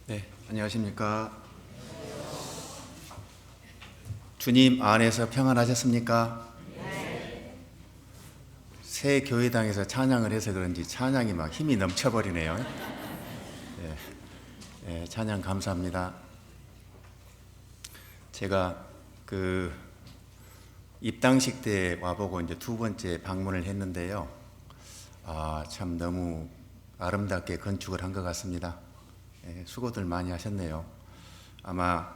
네, 안녕하십니까. 주님 안에서 평안하셨습니까? 새 교회당에서 찬양을 해서 그런지 찬양이 막 힘이 넘쳐버리네요. 찬양 감사합니다. 제가 입당식 때 와보고 이제 두 번째 방문을 했는데요. 참 너무 아름답게 건축을 한 것 같습니다. 수고들 많이 하셨네요. 아마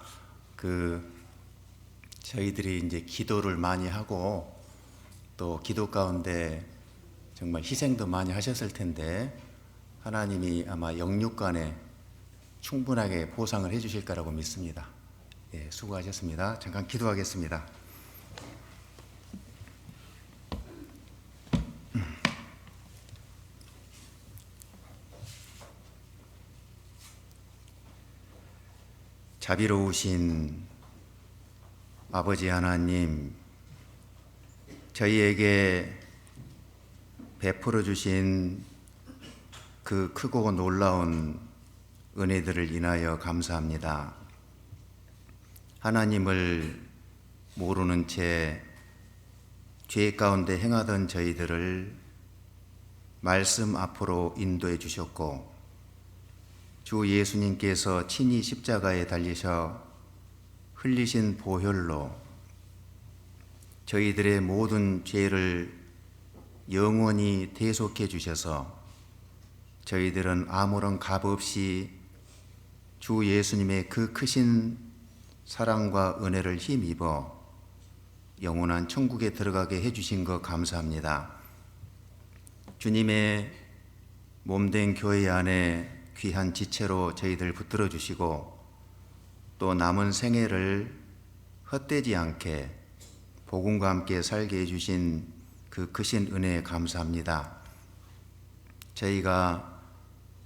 저희들이 이제 기도를 많이 하고 또 기도 가운데 정말 희생도 많이 하셨을 텐데 하나님이 아마 영육간에 충분하게 보상을 해주실 거라고 믿습니다. 수고하셨습니다. 잠깐 기도하겠습니다. 자비로우신 아버지 하나님, 저희에게 베풀어 주신 그 크고 놀라운 은혜들을 인하여 감사합니다. 하나님을 모르는 채 죄 가운데 행하던 저희들을 말씀 앞으로 인도해 주셨고, 주 예수님께서 친히 십자가에 달리셔 흘리신 보혈로 저희들의 모든 죄를 영원히 대속해 주셔서 저희들은 아무런 값 없이 주 예수님의 그 크신 사랑과 은혜를 힘입어 영원한 천국에 들어가게 해주신 것 감사합니다. 주님의 몸된 교회 안에 귀한 지체로 저희들 붙들어 주시고 또 남은 생애를 헛되지 않게 복음과 함께 살게 해주신 그 크신 은혜에 감사합니다. 저희가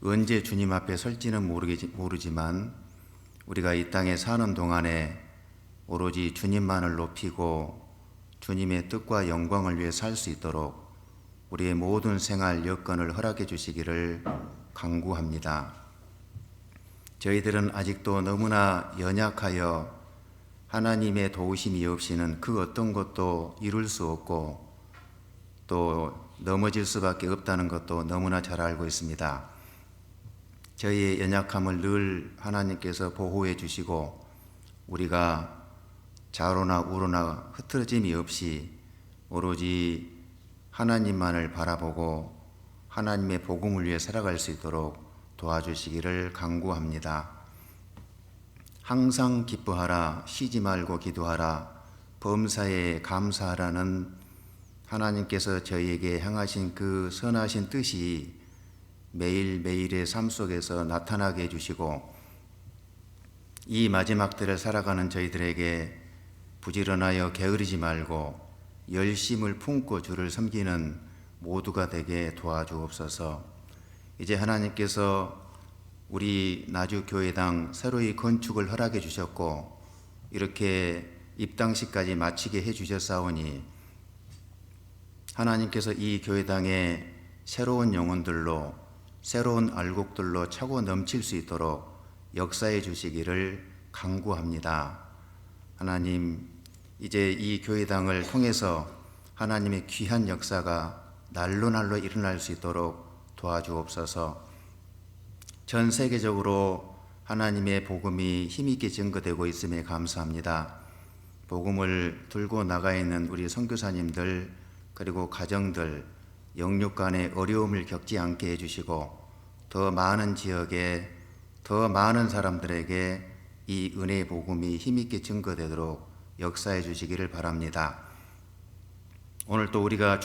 언제 주님 앞에 설지는 모르지만 우리가 이 땅에 사는 동안에 오로지 주님만을 높이고 주님의 뜻과 영광을 위해 살 수 있도록 우리의 모든 생활 여건을 허락해 주시기를 간구합니다. 저희들은 아직도 너무나 연약하여 하나님의 도우심이 없이는 그 어떤 것도 이룰 수 없고 또 넘어질 수밖에 없다는 것도 너무나 잘 알고 있습니다. 저희의 연약함을 늘 하나님께서 보호해 주시고 우리가 좌로나 우로나 흐트러짐이 없이 오로지 하나님만을 바라보고 하나님의 복음을 위해 살아갈 수 있도록 도와주시기를 간구합니다. 항상 기뻐하라, 쉬지 말고 기도하라, 범사에 감사하라는 하나님께서 저희에게 향하신 그 선하신 뜻이 매일매일의 삶 속에서 나타나게 해주시고 이 마지막 때를 살아가는 저희들에게 부지런하여 게으르지 말고 열심을 품고 주를 섬기는 모두가 되게 도와주옵소서. 이제 하나님께서 우리 나주교회당 새로이 건축을 허락해 주셨고 이렇게 입당식까지 마치게 해 주셨사오니 하나님께서 이 교회당에 새로운 영혼들로 새로운 알곡들로 차고 넘칠 수 있도록 역사해 주시기를 간구합니다. 하나님, 이제 이 교회당을 통해서 하나님의 귀한 역사가 날로 일어날 수 있도록 도와주옵소서. 전 세계적으로 하나님의 복음이 힘있게 증거되고 있음에 감사합니다. 복음을 들고 나가 있는 우리 선교사님들 그리고 가정들 영육 간의 어려움을 겪지 않게 해주시고 더 많은 지역에 더 많은 사람들에게 이 은혜의 복음이 힘있게 증거되도록 역사해 주시기를 바랍니다. 오늘 또 우리가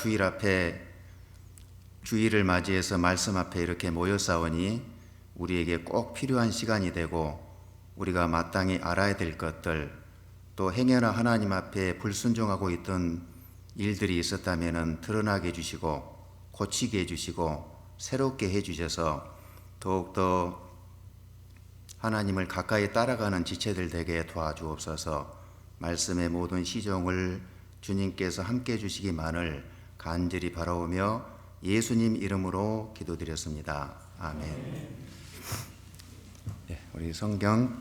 주일을 맞이해서 말씀 앞에 이렇게 모여싸우니 우리에게 꼭 필요한 시간이 되고 우리가 마땅히 알아야 될 것들 또 행여나 하나님 앞에 불순종하고 있던 일들이 있었다면 드러나게 해주시고 고치게 해주시고 새롭게 해주셔서 더욱더 하나님을 가까이 따라가는 지체들 되게 도와주옵소서. 말씀의 모든 시종을 주님께서 함께 해주시기만을 간절히 바라오며 예수님 이름으로 기도드렸습니다. 아멘. 우리 성경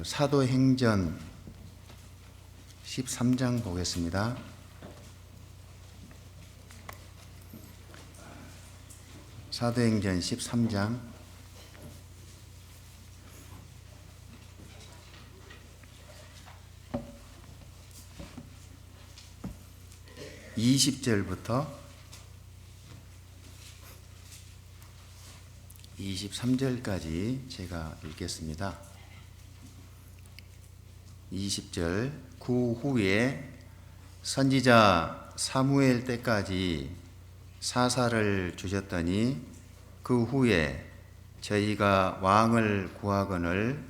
사도행전 13장 보겠습니다. 사도행전 13장 20절부터 23절까지 제가 읽겠습니다. 20절 그 후에 선지자 사무엘 때까지 사사를 주셨더니 그 후에 저희가 왕을 구하거늘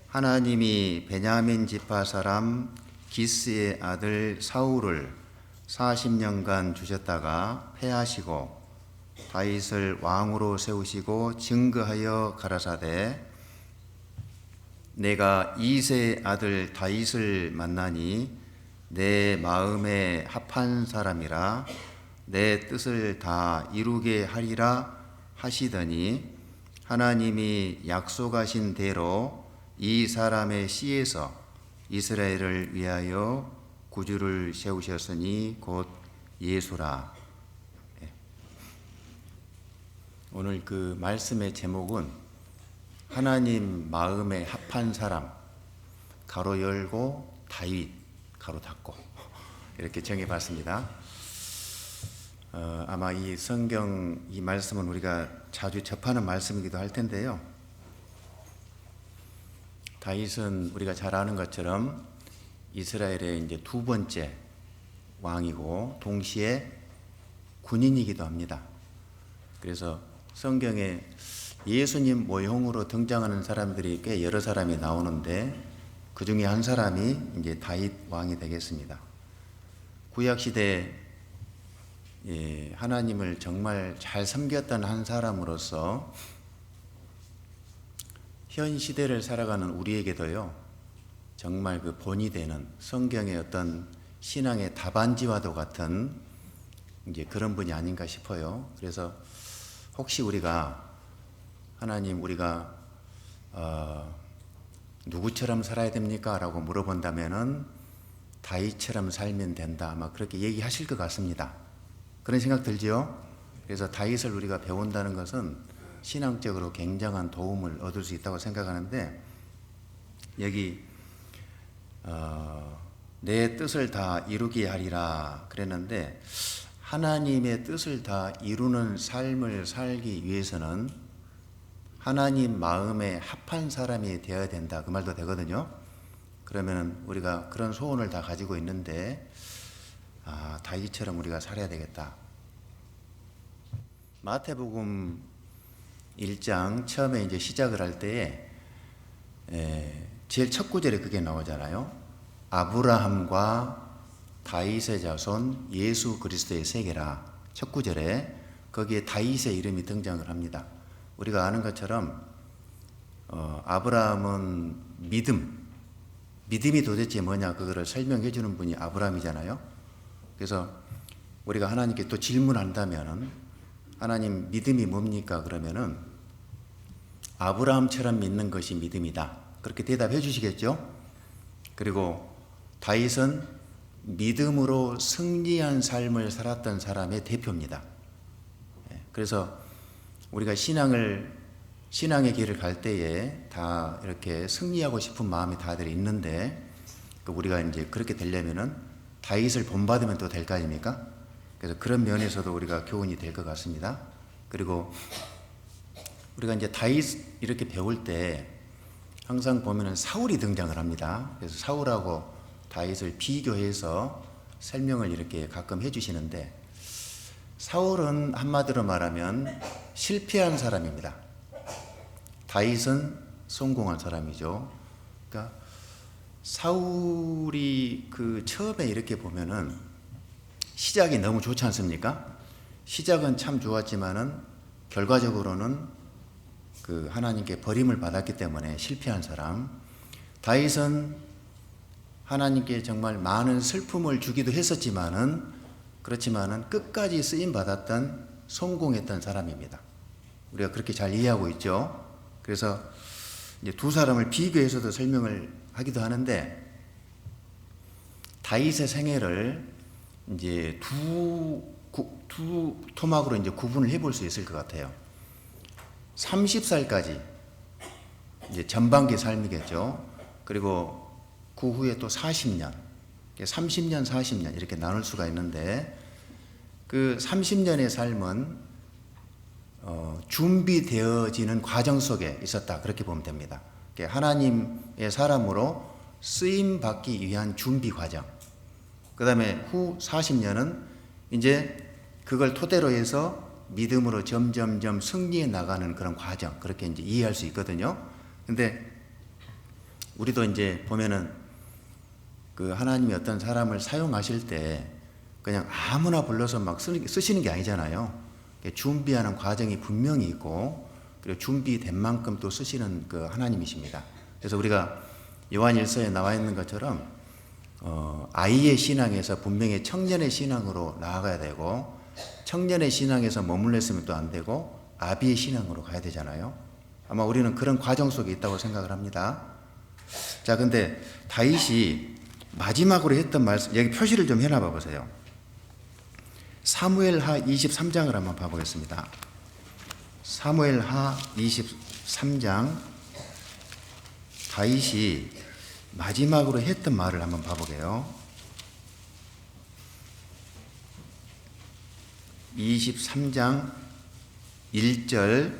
하나님이 베냐민 지파 사람 기스의 아들 사울을 40년간 주셨다가 패하시고 다윗을 왕으로 세우시고 증거하여 가라사대 내가 이새의 아들 다윗을 만나니 내 마음에 합한 사람이라 내 뜻을 다 이루게 하리라 하시더니 하나님이 약속하신 대로 이 사람의 씨에서 이스라엘을 위하여 구주를 세우셨으니 곧 예수라. 오늘 그 말씀의 제목은 하나님 마음에 합한 사람 가로 열고 다윗 가로 닫고 이렇게 정해봤습니다. 아마 이 성경 이 말씀은 우리가 자주 접하는 말씀이기도 할 텐데요. 다윗은 우리가 잘 아는 것처럼 이스라엘의 이제 두 번째 왕이고 동시에 군인이기도 합니다. 그래서 성경에 예수님 모형으로 등장하는 사람들이 꽤 여러 사람이 나오는데 그 중에 한 사람이 이제 다윗 왕이 되겠습니다. 구약 시대 하나님을 정말 잘 섬겼던 한 사람으로서 현 시대를 살아가는 우리에게도요 정말 그 본이 되는 성경의 어떤 신앙의 답안지와도 같은 이제 그런 분이 아닌가 싶어요. 그래서 혹시 우리가 하나님 우리가 누구처럼 살아야 됩니까? 라고 물어본다면은 다윗처럼 살면 된다. 아마 그렇게 얘기하실 것 같습니다. 그런 생각 들지요? 그래서 다윗을 우리가 배운다는 것은 신앙적으로 굉장한 도움을 얻을 수 있다고 생각하는데 여기 내 뜻을 다 이루게 하리라 그랬는데 하나님의 뜻을 다 이루는 삶을 살기 위해서는 하나님 마음에 합한 사람이 되어야 된다 그 말도 되거든요. 그러면 우리가 그런 소원을 다 가지고 있는데 다윗처럼 우리가 살아야 되겠다. 마태복음 1장 처음에 이제 시작을 할 때에 제일 첫 구절에 그게 나오잖아요. 아브라함과 다윗의 자손 예수 그리스도의 세계라. 첫 구절에 거기에 다윗의 이름이 등장을 합니다. 우리가 아는 것처럼 아브라함은 믿음이 도대체 뭐냐 그거를 설명해 주는 분이 아브라함이잖아요. 그래서 우리가 하나님께 또 질문한다면은 하나님 믿음이 뭡니까? 그러면은 아브라함처럼 믿는 것이 믿음이다. 그렇게 대답해 주시겠죠? 그리고 다윗은 믿음으로 승리한 삶을 살았던 사람의 대표입니다. 그래서 우리가 신앙의 길을 갈 때에 다 이렇게 승리하고 싶은 마음이 다들 있는데 우리가 이제 그렇게 되려면은 다윗을 본받으면 또 될 거 아닙니까? 그래서 그런 면에서도 우리가 교훈이 될 것 같습니다. 그리고 우리가 이제 다윗 이렇게 배울 때 항상 보면은 사울이 등장을 합니다. 그래서 사울하고 다윗을 비교해서 설명을 이렇게 가끔 해주시는데 사울은 한마디로 말하면 실패한 사람입니다. 다윗은 성공한 사람이죠. 그러니까 사울이 그 처음에 이렇게 보면은 시작이 너무 좋지 않습니까? 시작은 참 좋았지만은 결과적으로는 그 하나님께 버림을 받았기 때문에 실패한 사람. 다윗은 하나님께 정말 많은 슬픔을 주기도 했었지만은 그렇지만은 끝까지 쓰임 받았던 성공했던 사람입니다. 우리가 그렇게 잘 이해하고 있죠. 그래서 이제 두 사람을 비교해서도 설명을 하기도 하는데, 다윗의 생애를 이제 두 토막으로 이제 구분을 해볼 수 있을 것 같아요. 30살까지 이제 전반기 삶이겠죠. 그리고 그 후에 또 40년, 30년, 40년 이렇게 나눌 수가 있는데, 그 30년의 삶은 준비되어지는 과정 속에 있었다, 그렇게 보면 됩니다. 하나님의 사람으로 쓰임 받기 위한 준비 과정. 그 다음에 후 40년은 이제 그걸 토대로 해서 믿음으로 점점점 승리해 나가는 그런 과정, 그렇게 이제 이해할 수 있거든요. 근데 우리도 이제 보면은 그 하나님이 어떤 사람을 사용하실 때 그냥 아무나 불러서 막 쓰시는 게 아니잖아요. 준비하는 과정이 분명히 있고, 그리고 준비된 만큼 또 쓰시는 그 하나님이십니다. 그래서 우리가 요한일서에 나와 있는 것처럼 아이의 신앙에서 분명히 청년의 신앙으로 나아가야 되고, 청년의 신앙에서 머물러 있으면 또 안 되고 아비의 신앙으로 가야 되잖아요. 아마 우리는 그런 과정 속에 있다고 생각을 합니다. 자, 근데 다윗이 마지막으로 했던 말씀, 여기 표시를 좀 해놔 보세요. 사무엘하 23장을 한번 봐보겠습니다. 사무엘하 23장, 다윗이 마지막으로 했던 말을 한번 봐보게요. 23장 1절,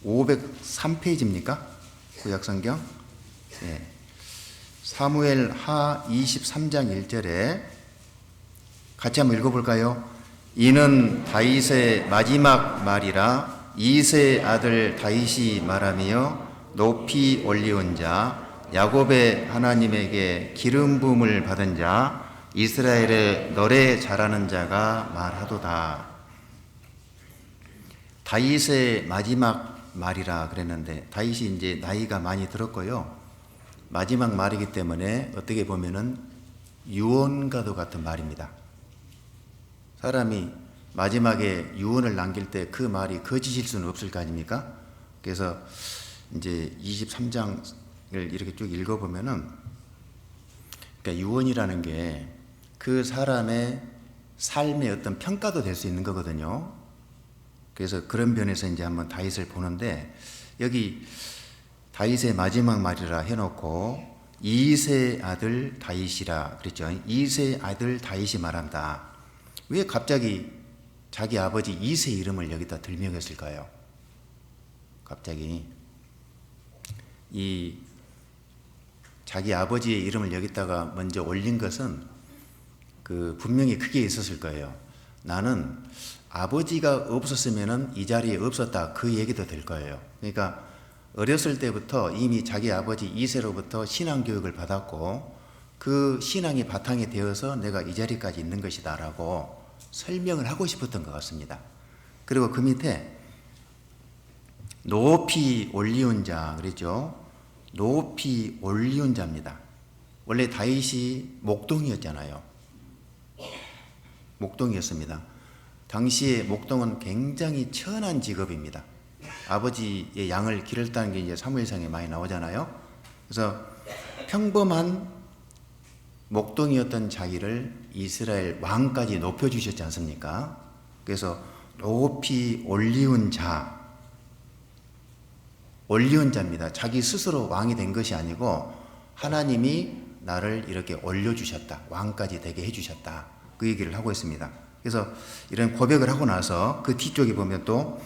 503페이지입니까? 구약성경? 네. 사무엘하 23장 1절에 같이 한번 읽어볼까요? 이는 다윗의 마지막 말이라 이새의 아들 다윗이 말하며 높이 올리온 자, 야곱의 하나님에게 기름 부음을 받은 자, 이스라엘의 노래 잘하는 자가 말하도다. 다윗의 마지막 말이라 그랬는데, 다윗이 이제 나이가 많이 들었고요. 마지막 말이기 때문에 어떻게 보면은 유언과도 같은 말입니다. 사람이 마지막에 유언을 남길 때 그 말이 거짓일 수는 없을 거 아닙니까? 그래서 이제 23장을 이렇게 쭉 읽어보면은, 그러니까 유언이라는 게 그 사람의 삶의 어떤 평가도 될 수 있는 거거든요. 그래서 그런 면에서 이제 한번 다윗을 보는데, 여기 다윗의 마지막 말이라 해놓고 이새의 아들 다윗이라 그랬죠. 이새의 아들 다윗이 말한다. 왜 갑자기 자기 아버지 이새 이름을 여기다 들먹였을까요? 갑자기 이 자기 아버지의 이름을 여기다가 먼저 올린 것은 그 분명히 그게 있었을 거예요. 나는 아버지가 없었으면은 이 자리에 없었다, 그 얘기도 될 거예요. 그러니까 어렸을 때부터 이미 자기 아버지 이새로부터 신앙 교육을 받았고, 그 신앙이 바탕이 되어서 내가 이 자리까지 있는 것이다 라고 설명을 하고 싶었던 것 같습니다. 그리고 그 밑에 높이 올리온 자 그랬죠. 높이 올리온 자입니다. 원래 다윗이 목동이었잖아요. 목동이었습니다. 당시에 목동은 굉장히 천한 직업입니다. 아버지의 양을 기르다는 게 이제 사무엘상에 많이 나오잖아요. 그래서 평범한 목동이었던 자기를 이스라엘 왕까지 높여주셨지 않습니까? 그래서 높이 올리운 자, 올리운 자입니다. 자기 스스로 왕이 된 것이 아니고 하나님이 나를 이렇게 올려주셨다, 왕까지 되게 해주셨다, 그 얘기를 하고 있습니다. 그래서 이런 고백을 하고 나서 그 뒤쪽에 보면 또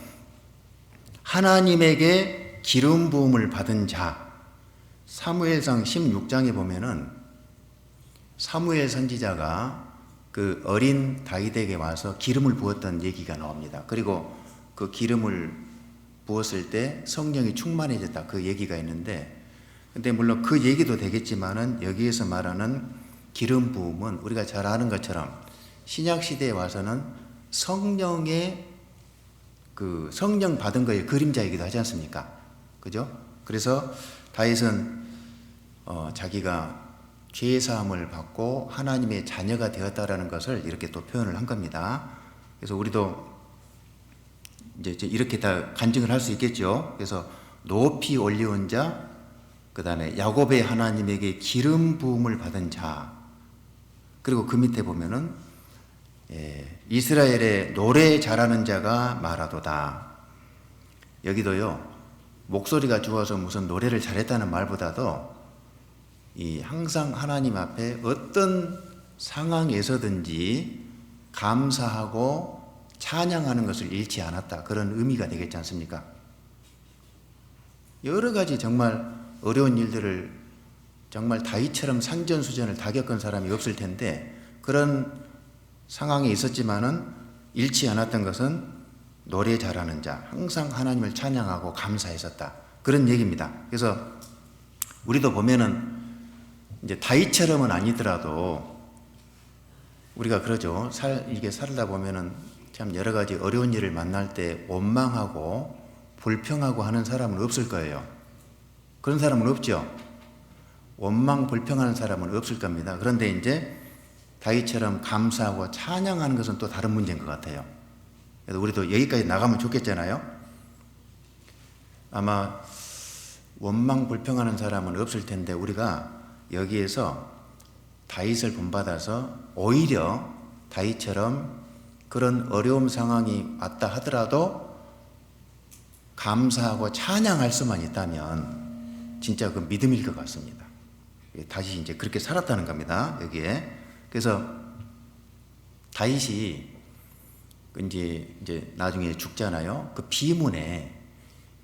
하나님에게 기름 부음을 받은 자, 사무엘상 16장에 보면은 사무엘 선지자가 그 어린 다윗에게 와서 기름을 부었던 얘기가 나옵니다. 그리고 그 기름을 부었을 때 성령이 충만해졌다, 그 얘기가 있는데, 근데 물론 그 얘기도 되겠지만은 여기에서 말하는 기름 부음은 우리가 잘 아는 것처럼 신약 시대에 와서는 성령의 그 성령 받은 거의 그림자이기도 하지 않습니까? 그죠? 그래서 다윗은 자기가 죄 사함을 받고 하나님의 자녀가 되었다라는 것을 이렇게 또 표현을 한 겁니다. 그래서 우리도 이제 이렇게 다 간증을 할 수 있겠죠. 그래서 높이 올리온 자, 그 다음에 야곱의 하나님에게 기름 부음을 받은 자, 그리고 그 밑에 보면은 이스라엘의 노래 잘하는 자가 말하도다. 여기도요, 목소리가 좋아서 무슨 노래를 잘했다는 말보다도 항상 하나님 앞에 어떤 상황에서든지 감사하고 찬양하는 것을 잃지 않았다, 그런 의미가 되겠지 않습니까? 여러 가지 정말 어려운 일들을 정말 다윗처럼 산전수전을 다 겪은 사람이 없을 텐데 그런 상황에 있었지만은 잃지 않았던 것은 노래 잘하는 자, 항상 하나님을 찬양하고 감사했었다, 그런 얘기입니다. 그래서 우리도 보면은 이제 다윗처럼은 아니더라도 우리가 그러죠. 이게 살다 보면은 참 여러 가지 어려운 일을 만날 때 원망하고 불평하고 하는 사람은 없을 거예요. 그런 사람은 없죠. 원망 불평하는 사람은 없을 겁니다. 그런데 이제 다윗처럼 감사하고 찬양하는 것은 또 다른 문제인 것 같아요. 그래서 우리도 여기까지 나가면 좋겠잖아요. 아마 원망 불평하는 사람은 없을 텐데 우리가 여기에서 다윗을 본받아서 오히려 다윗처럼 그런 어려움 상황이 왔다 하더라도 감사하고 찬양할 수만 있다면 진짜 그 믿음일 것 같습니다. 다시 이제 그렇게 살았다는 겁니다, 여기에. 그래서 다윗이 이제 나중에 죽잖아요. 그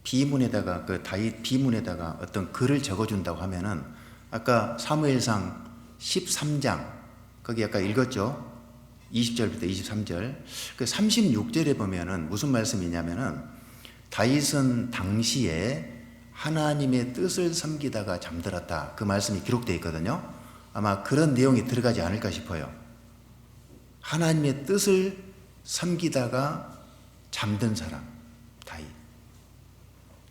비문에다가 그 다윗 비문에다가 어떤 글을 적어준다고 하면은 아까 사무엘상 13장 거기 아까 읽었죠. 20절부터 23절. 그 36절에 보면은 무슨 말씀이냐면은 다윗은 당시에 하나님의 뜻을 섬기다가 잠들었다, 그 말씀이 기록되어 있거든요. 아마 그런 내용이 들어가지 않을까 싶어요. 하나님의 뜻을 섬기다가 잠든 사람, 다윗.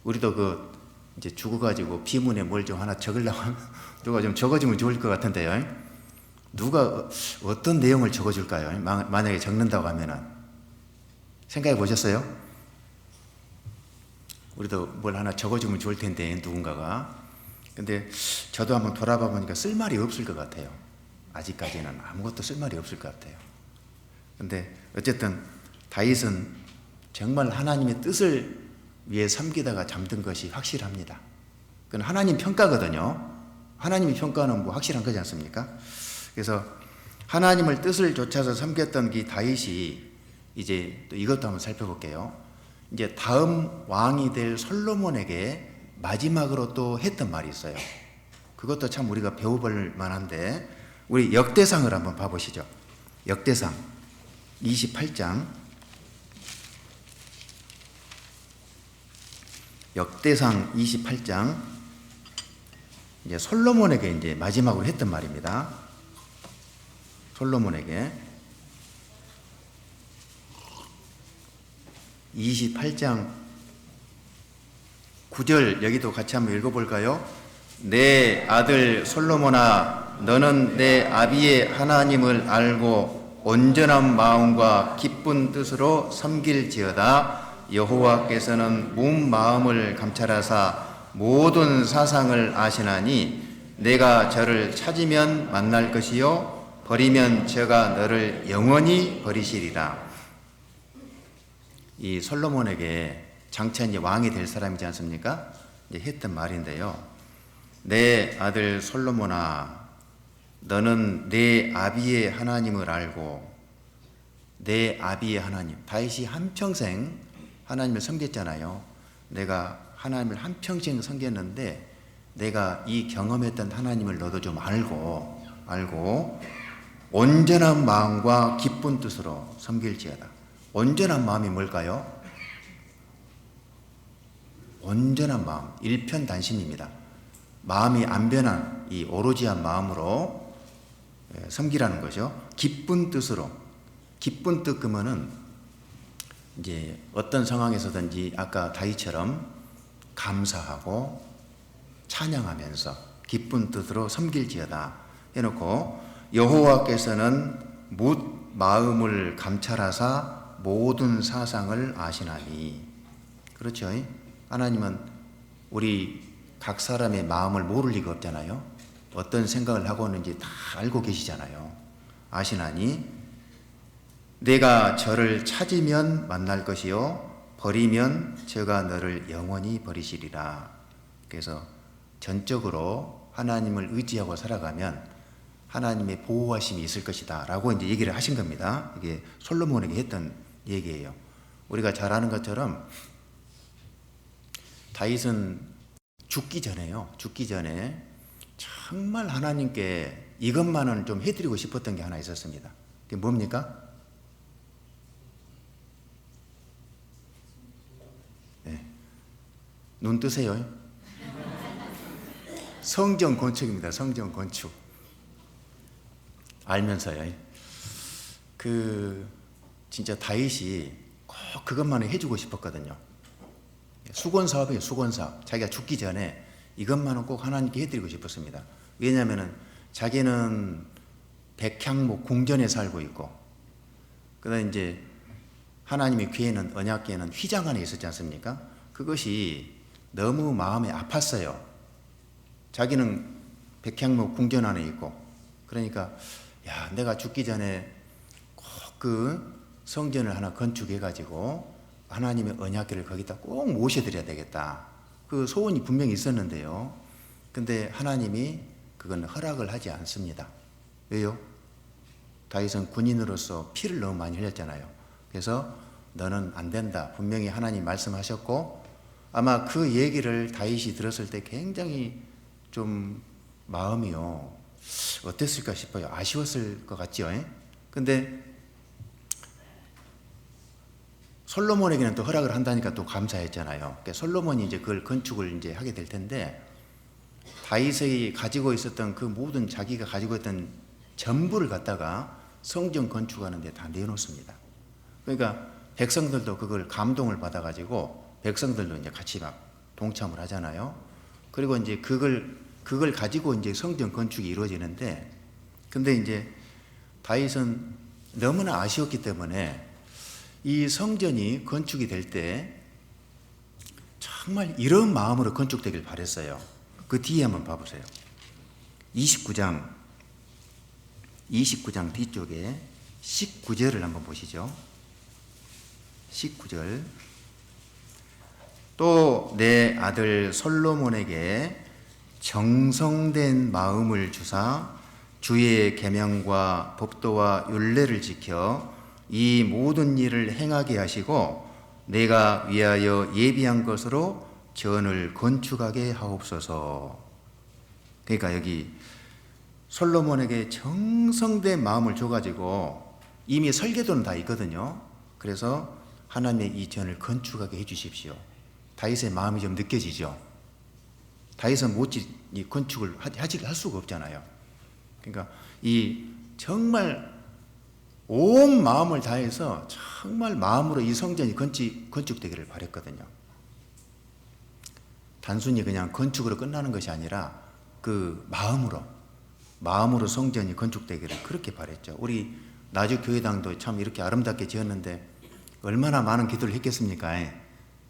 우리도 이제 죽어가지고 비문에 뭘 좀 하나 적으려고 하면 누가 좀 적어주면 좋을 것 같은데요. 누가 어떤 내용을 적어줄까요? 만약에 적는다고 하면은 생각해 보셨어요? 우리도 뭘 하나 적어주면 좋을 텐데 누군가가. 근데 저도 한번 돌아봐 보니까 쓸말이 없을 것 같아요. 아직까지는 아무것도 쓸말이 없을 것 같아요. 근데 어쨌든 다윗은 정말 하나님의 뜻을 위해 섬기다가 잠든 것이 확실합니다. 그건 하나님 평가거든요. 하나님이 평가는 뭐 확실한 거지 않습니까? 그래서 하나님을 뜻을 좇아서 섬겼던 이 다윗이 이제 또 이것도 한번 살펴볼게요. 이제 다음 왕이 될 솔로몬에게 마지막으로 또 했던 말이 있어요. 그것도 참 우리가 배워볼 만한데 우리 역대상을 한번 봐보시죠. 역대상 28장. 역대상 28장. 이제 솔로몬에게 이제 마지막으로 했던 말입니다. 솔로몬에게 28장 9절 여기도 같이 한번 읽어볼까요? 내 아들 솔로몬아, 너는 내 아비의 하나님을 알고 온전한 마음과 기쁜 뜻으로 섬길지어다. 여호와께서는 문 마음을 감찰하사 모든 사상을 아시나니 내가 저를 찾으면 만날 것이요 버리면 저가 너를 영원히 버리시리라. 이 솔로몬에게 장차 이제 왕이 될 사람이지 않습니까? 이제 했던 말인데요. 내 아들 솔로몬아, 너는 내 아비의 하나님을 알고, 내 아비의 하나님, 다윗이 한평생 하나님을 섬겼잖아요. 내가 하나님을 한평생 섬겼는데 내가 이 경험했던 하나님을 너도 좀 알고 온전한 마음과 기쁜 뜻으로 섬길지어다. 온전한 마음이 뭘까요? 온전한 마음, 일편단심입니다. 마음이 안 변한 이 오로지한 마음으로 섬기라는 거죠. 기쁜 뜻으로. 기쁜 뜻 그러면은 이제 어떤 상황에서든지 아까 다윗처럼 감사하고 찬양하면서 기쁜 뜻으로 섬길지어다 해놓고, 여호와께서는 뭇 마음을 감찰하사 모든 사상을 아시나니. 그렇죠. 하나님은 우리 각 사람의 마음을 모를 리가 없잖아요. 어떤 생각을 하고 있는지 다 알고 계시잖아요. 아시나니 내가 저를 찾으면 만날 것이요 버리면 저가 너를 영원히 버리시리라. 그래서 전적으로 하나님을 의지하고 살아가면 하나님의 보호하심이 있을 것이다 라고 이제 얘기를 하신 겁니다. 이게 솔로몬에게 했던 얘기예요. 우리가 잘 아는 것처럼 다윗은 죽기 전에 정말 하나님께 이것만은 좀 해드리고 싶었던 게 하나 있었습니다. 그게 뭡니까? 네. 눈 뜨세요. 성전 건축입니다. 성전 건축. 알면서요. 진짜 다윗이 꼭 그것만을 해주고 싶었거든요. 수건 사업이에요. 수건 사업. 자기가 죽기 전에 이것만은 꼭 하나님께 해드리고 싶었습니다. 왜냐하면은 자기는 백향목 궁전에 살고 있고, 그다음 이제 하나님의 궤에는 언약궤에는 휘장 안에 있었지 않습니까? 그것이 너무 마음에 아팠어요. 자기는 백향목 궁전 안에 있고, 그러니까 야, 내가 죽기 전에 꼭 그 성전을 하나 건축해가지고 하나님의 언약궤를 거기다 꼭 모셔드려야 되겠다. 그 소원이 분명히 있었는데요. 근데 하나님이 그건 허락을 하지 않습니다. 왜요? 다윗은 군인으로서 피를 너무 많이 흘렸잖아요. 그래서 너는 안 된다. 분명히 하나님 말씀하셨고, 아마 그 얘기를 다윗이 들었을 때 굉장히 좀 마음이요. 어땠을까 싶어요. 아쉬웠을 것 같죠. 근데 솔로몬에게는 또 허락을 한다니까 또 감사했잖아요. 그러니까 솔로몬이 이제 그걸 건축을 이제 하게 될 텐데, 다윗이 가지고 있었던 그 모든 자기가 가지고 있던 전부를 갖다가 성전 건축하는데 다 내놓습니다. 그러니까 백성들도 그걸 감동을 받아가지고 백성들도 이제 같이 막 동참을 하잖아요. 그리고 이제 그걸 가지고 이제 성전 건축이 이루어지는데, 근데 이제 다윗은 너무나 아쉬웠기 때문에 이 성전이 건축이 될 때 정말 이런 마음으로 건축되길 바랬어요. 그 뒤에 한번 봐보세요. 29장 뒤쪽에 19절을 한번 보시죠. 19절. 또 내 아들 솔로몬에게 정성된 마음을 주사 주의 계명과 법도와 율례를 지켜 이 모든 일을 행하게 하시고 내가 위하여 예비한 것으로 전을 건축하게 하옵소서. 그러니까 여기 솔로몬에게 정성된 마음을 줘가지고 이미 설계도는 다 있거든요. 그래서 하나님의 이 전을 건축하게 해주십시오. 다윗의 마음이 좀 느껴지죠. 다윗은 못지 이 건축을 할 수가 없잖아요. 그러니까 이 정말 온 마음을 다해서 정말 마음으로 이 성전이 건축되기를 바랬거든요. 단순히 그냥 건축으로 끝나는 것이 아니라 그 마음으로 성전이 건축되기를 그렇게 바랬죠. 우리 나주교회당도 참 이렇게 아름답게 지었는데 얼마나 많은 기도를 했겠습니까?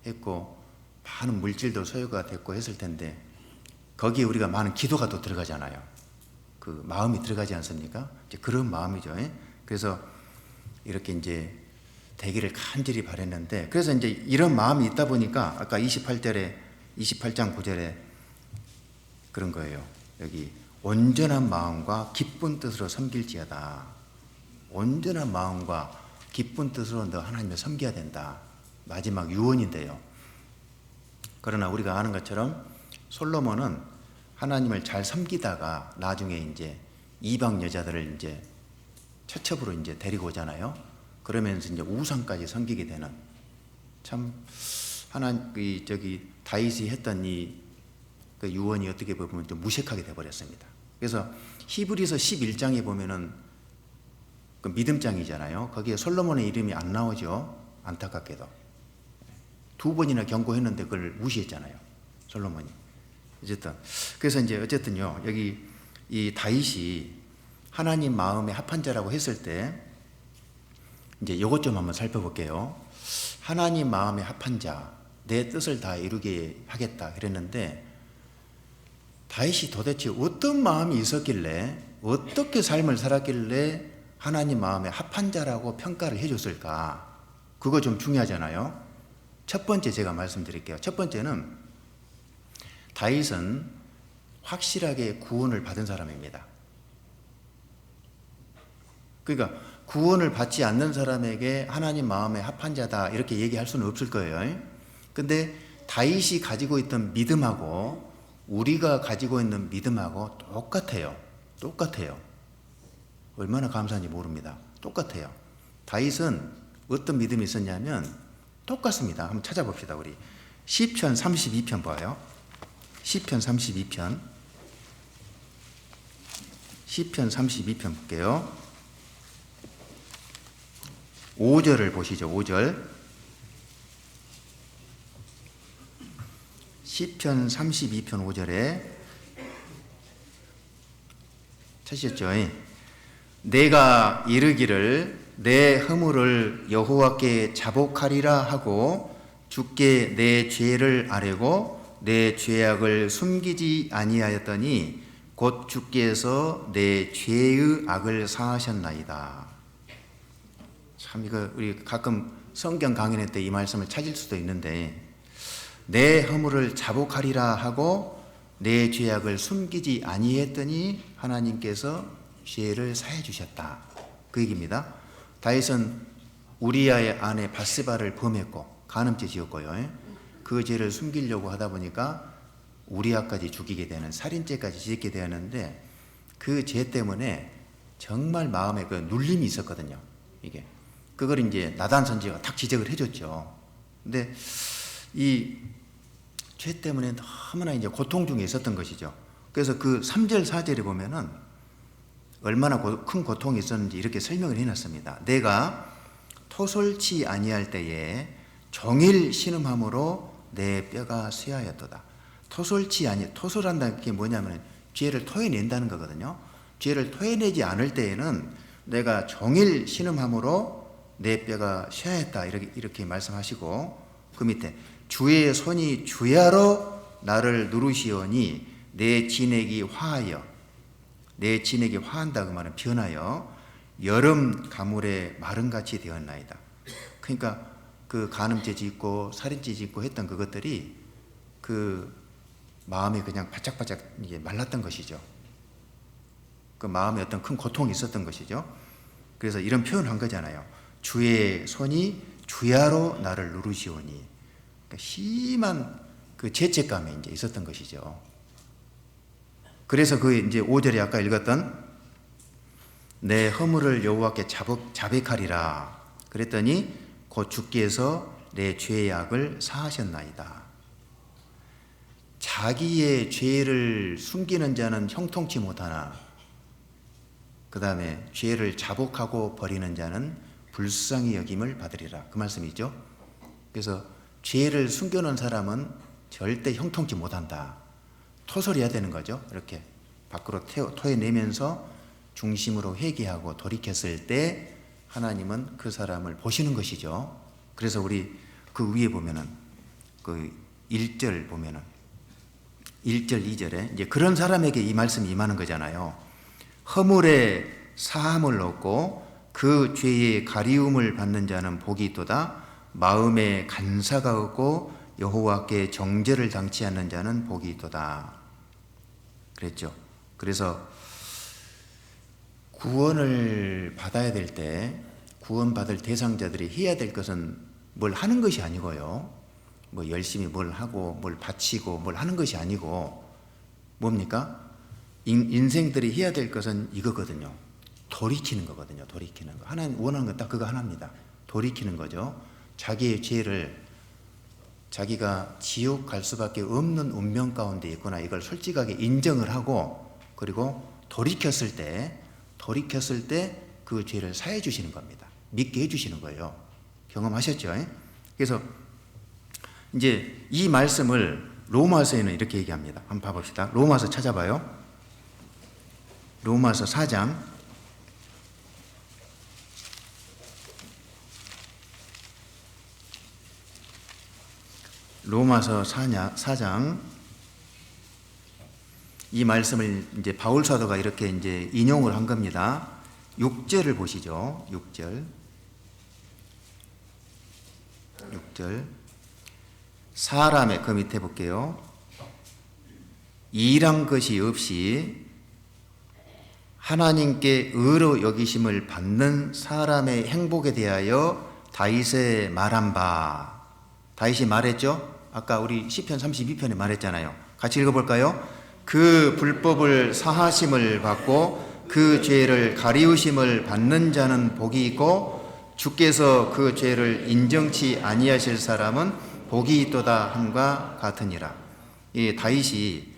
했고 많은 물질도 소요가 됐고 했을 텐데 거기에 우리가 많은 기도가 또 들어가잖아요. 그 마음이 들어가지 않습니까? 이제 그런 마음이죠. 그래서 이렇게 이제 되기를 간절히 바랬는데, 그래서 이제 이런 마음이 있다 보니까 아까 28장 9절에 그런 거예요. 여기 온전한 마음과 기쁜 뜻으로 섬길지어다. 온전한 마음과 기쁜 뜻으로 너 하나님을 섬겨야 된다. 마지막 유언인데요. 그러나 우리가 아는 것처럼 솔로몬은 하나님을 잘 섬기다가 나중에 이제 이방 여자들을 이제 처첩으로 이제 데리고 오잖아요. 그러면서 이제 우상까지 섬기게 되는, 참 다윗이 했던 그 유언이 어떻게 보면 좀 무색하게 돼버렸습니다. 그래서 히브리서 11장에 보면은 그 믿음장이잖아요. 거기에 솔로몬의 이름이 안 나오죠. 안타깝게도 2번이나 경고했는데 그걸 무시했잖아요. 솔로몬이. 그래서 어쨌든요. 여기 이 다윗이 하나님 마음에 합한 자라고 했을 때 이제 이것 좀 한번 살펴볼게요. 하나님 마음에 합한 자. 내 뜻을 다 이루게 하겠다 그랬는데 다윗이 도대체 어떤 마음이 있었길래 어떻게 삶을 살았길래 하나님 마음에 합한 자라고 평가를 해줬을까? 그거 좀 중요하잖아요. 첫 번째 제가 말씀드릴게요. 첫 번째는 다윗은 확실하게 구원을 받은 사람입니다. 그러니까 구원을 받지 않는 사람에게 하나님 마음에 합한 자다 이렇게 얘기할 수는 없을 거예요. 근데 다윗이 가지고 있던 믿음하고 우리가 가지고 있는 믿음하고 똑같아요. 똑같아요. 얼마나 감사한지 모릅니다. 똑같아요. 다윗은 어떤 믿음이 있었냐면 똑같습니다. 한번 찾아봅시다. 우리 시편 32편 봐요. 시편 32편. 시편 32편 볼게요. 5절을 보시죠. 5절. 시편 32편 5절에 찾으셨죠? 내가 이르기를 내 허물을 여호와께 자복하리라 하고 주께 내 죄를 아뢰고 내 죄악을 숨기지 아니하였더니 곧 주께서 내 죄의 악을 사하셨나이다. 참 이거 우리 가끔 성경 강연회 때 이 말씀을 찾을 수도 있는데 내 허물을 자복하리라 하고 내 죄악을 숨기지 아니했더니 하나님께서 죄를 사해 주셨다. 그 얘기입니다. 다윗은 우리아의 아내 밧세바를 범했고 간음죄 지었고요. 그 죄를 숨기려고 하다 보니까 우리아까지 죽이게 되는 살인죄까지 짓게 되었는데 그 죄 때문에 정말 마음에 그 눌림이 있었거든요. 이게 그걸 이제 나단 선지자가 탁 지적을 해줬죠. 근데 이 죄 때문에 너무나 이제 고통 중에 있었던 것이죠. 그래서 그 3절 4절에 보면은 얼마나 큰 고통이 있었는지 이렇게 설명을 해놨습니다. 내가 토솔치 아니할 때에 종일 신음함으로 내 뼈가 쇠하였도다. 토솔한다는 게 뭐냐면 죄를 토해낸다는 거거든요. 죄를 토해내지 않을 때에는 내가 종일 신음함으로 내 뼈가 쇠하였다 이렇게 말씀하시고 그 밑에 주의 손이 주야로 나를 누르시오니 내 진액이 화하여 내 진액이 화한다 그 말은 변하여 여름 가물에 마름같이 되었나이다. 그러니까 그 간음죄 짓고 살인죄 짓고 했던 그것들이 그 마음이 그냥 바짝바짝 이게 말랐던 것이죠. 그 마음에 어떤 큰 고통이 있었던 것이죠. 그래서 이런 표현을 한 거잖아요. 주의 손이 주야로 나를 누르시오니. 그러니까 심한 그 죄책감이 이제 있었던 것이죠. 그래서 그 이제 5절에 아까 읽었던 내 허물을 여호와께 자백하리라 그랬더니 곧 주께서 내 죄의 악을 사하셨나이다. 자기의 죄를 숨기는 자는 형통치 못하나 그 다음에 죄를 자복하고 버리는 자는 불쌍히 여김을 받으리라 그 말씀이죠. 그래서 죄를 숨겨놓은 사람은 절대 형통치 못한다. 토설해야 되는 거죠. 이렇게 밖으로 토해내면서 중심으로 회개하고 돌이켰을 때 하나님은 그 사람을 보시는 것이죠. 그래서 우리 그 위에 보면은 그 1절 보면은 1절 2절에 이제 그런 사람에게 이 말씀이 임하는 거잖아요. 허물의 사함을 얻고 그 죄의 가리움을 받는 자는 복이 있도다. 마음에 간사가 없고 여호와께 정죄를 당치 않는 자는 복이 있도다. 그랬죠. 그래서 구원을 받아야 될 때 구원받을 대상자들이 해야 될 것은 뭘 하는 것이 아니고요. 뭐 열심히 뭘 하고 뭘 바치고 뭘 하는 것이 아니고 뭡니까? 인생들이 해야 될 것은 이거거든요. 돌이키는 거거든요. 돌이키는 거. 하나님 원하는 건 딱 그거 하나입니다. 돌이키는 거죠. 자기의 죄를 자기가 지옥 갈 수밖에 없는 운명 가운데 있구나 이걸 솔직하게 인정을 하고 그리고 돌이켰을 때 그 죄를 사해 주시는 겁니다. 믿게 해 주시는 거예요. 경험하셨죠? 그래서 이제 이 말씀을 로마서에는 이렇게 얘기합니다. 한번 봐봅시다. 로마서 찾아봐요. 로마서 4장 로마서 4장 이 말씀을 이제 바울 사도가 이렇게 이제 인용을 한 겁니다. 6절을 보시죠. 6절. 사람의, 그 밑에 볼게요. 일한 것이 없이 하나님께 의로 여기심을 받는 사람의 행복에 대하여 다윗의 말한 바. 다윗이 말했죠? 아까 우리 시편 32편에 말했잖아요. 같이 읽어볼까요? 그 불법을 사하심을 받고 그 죄를 가리우심을 받는 자는 복이 있고 주께서 그 죄를 인정치 아니하실 사람은 복이 있도다 함과 같으니라. 이 다윗이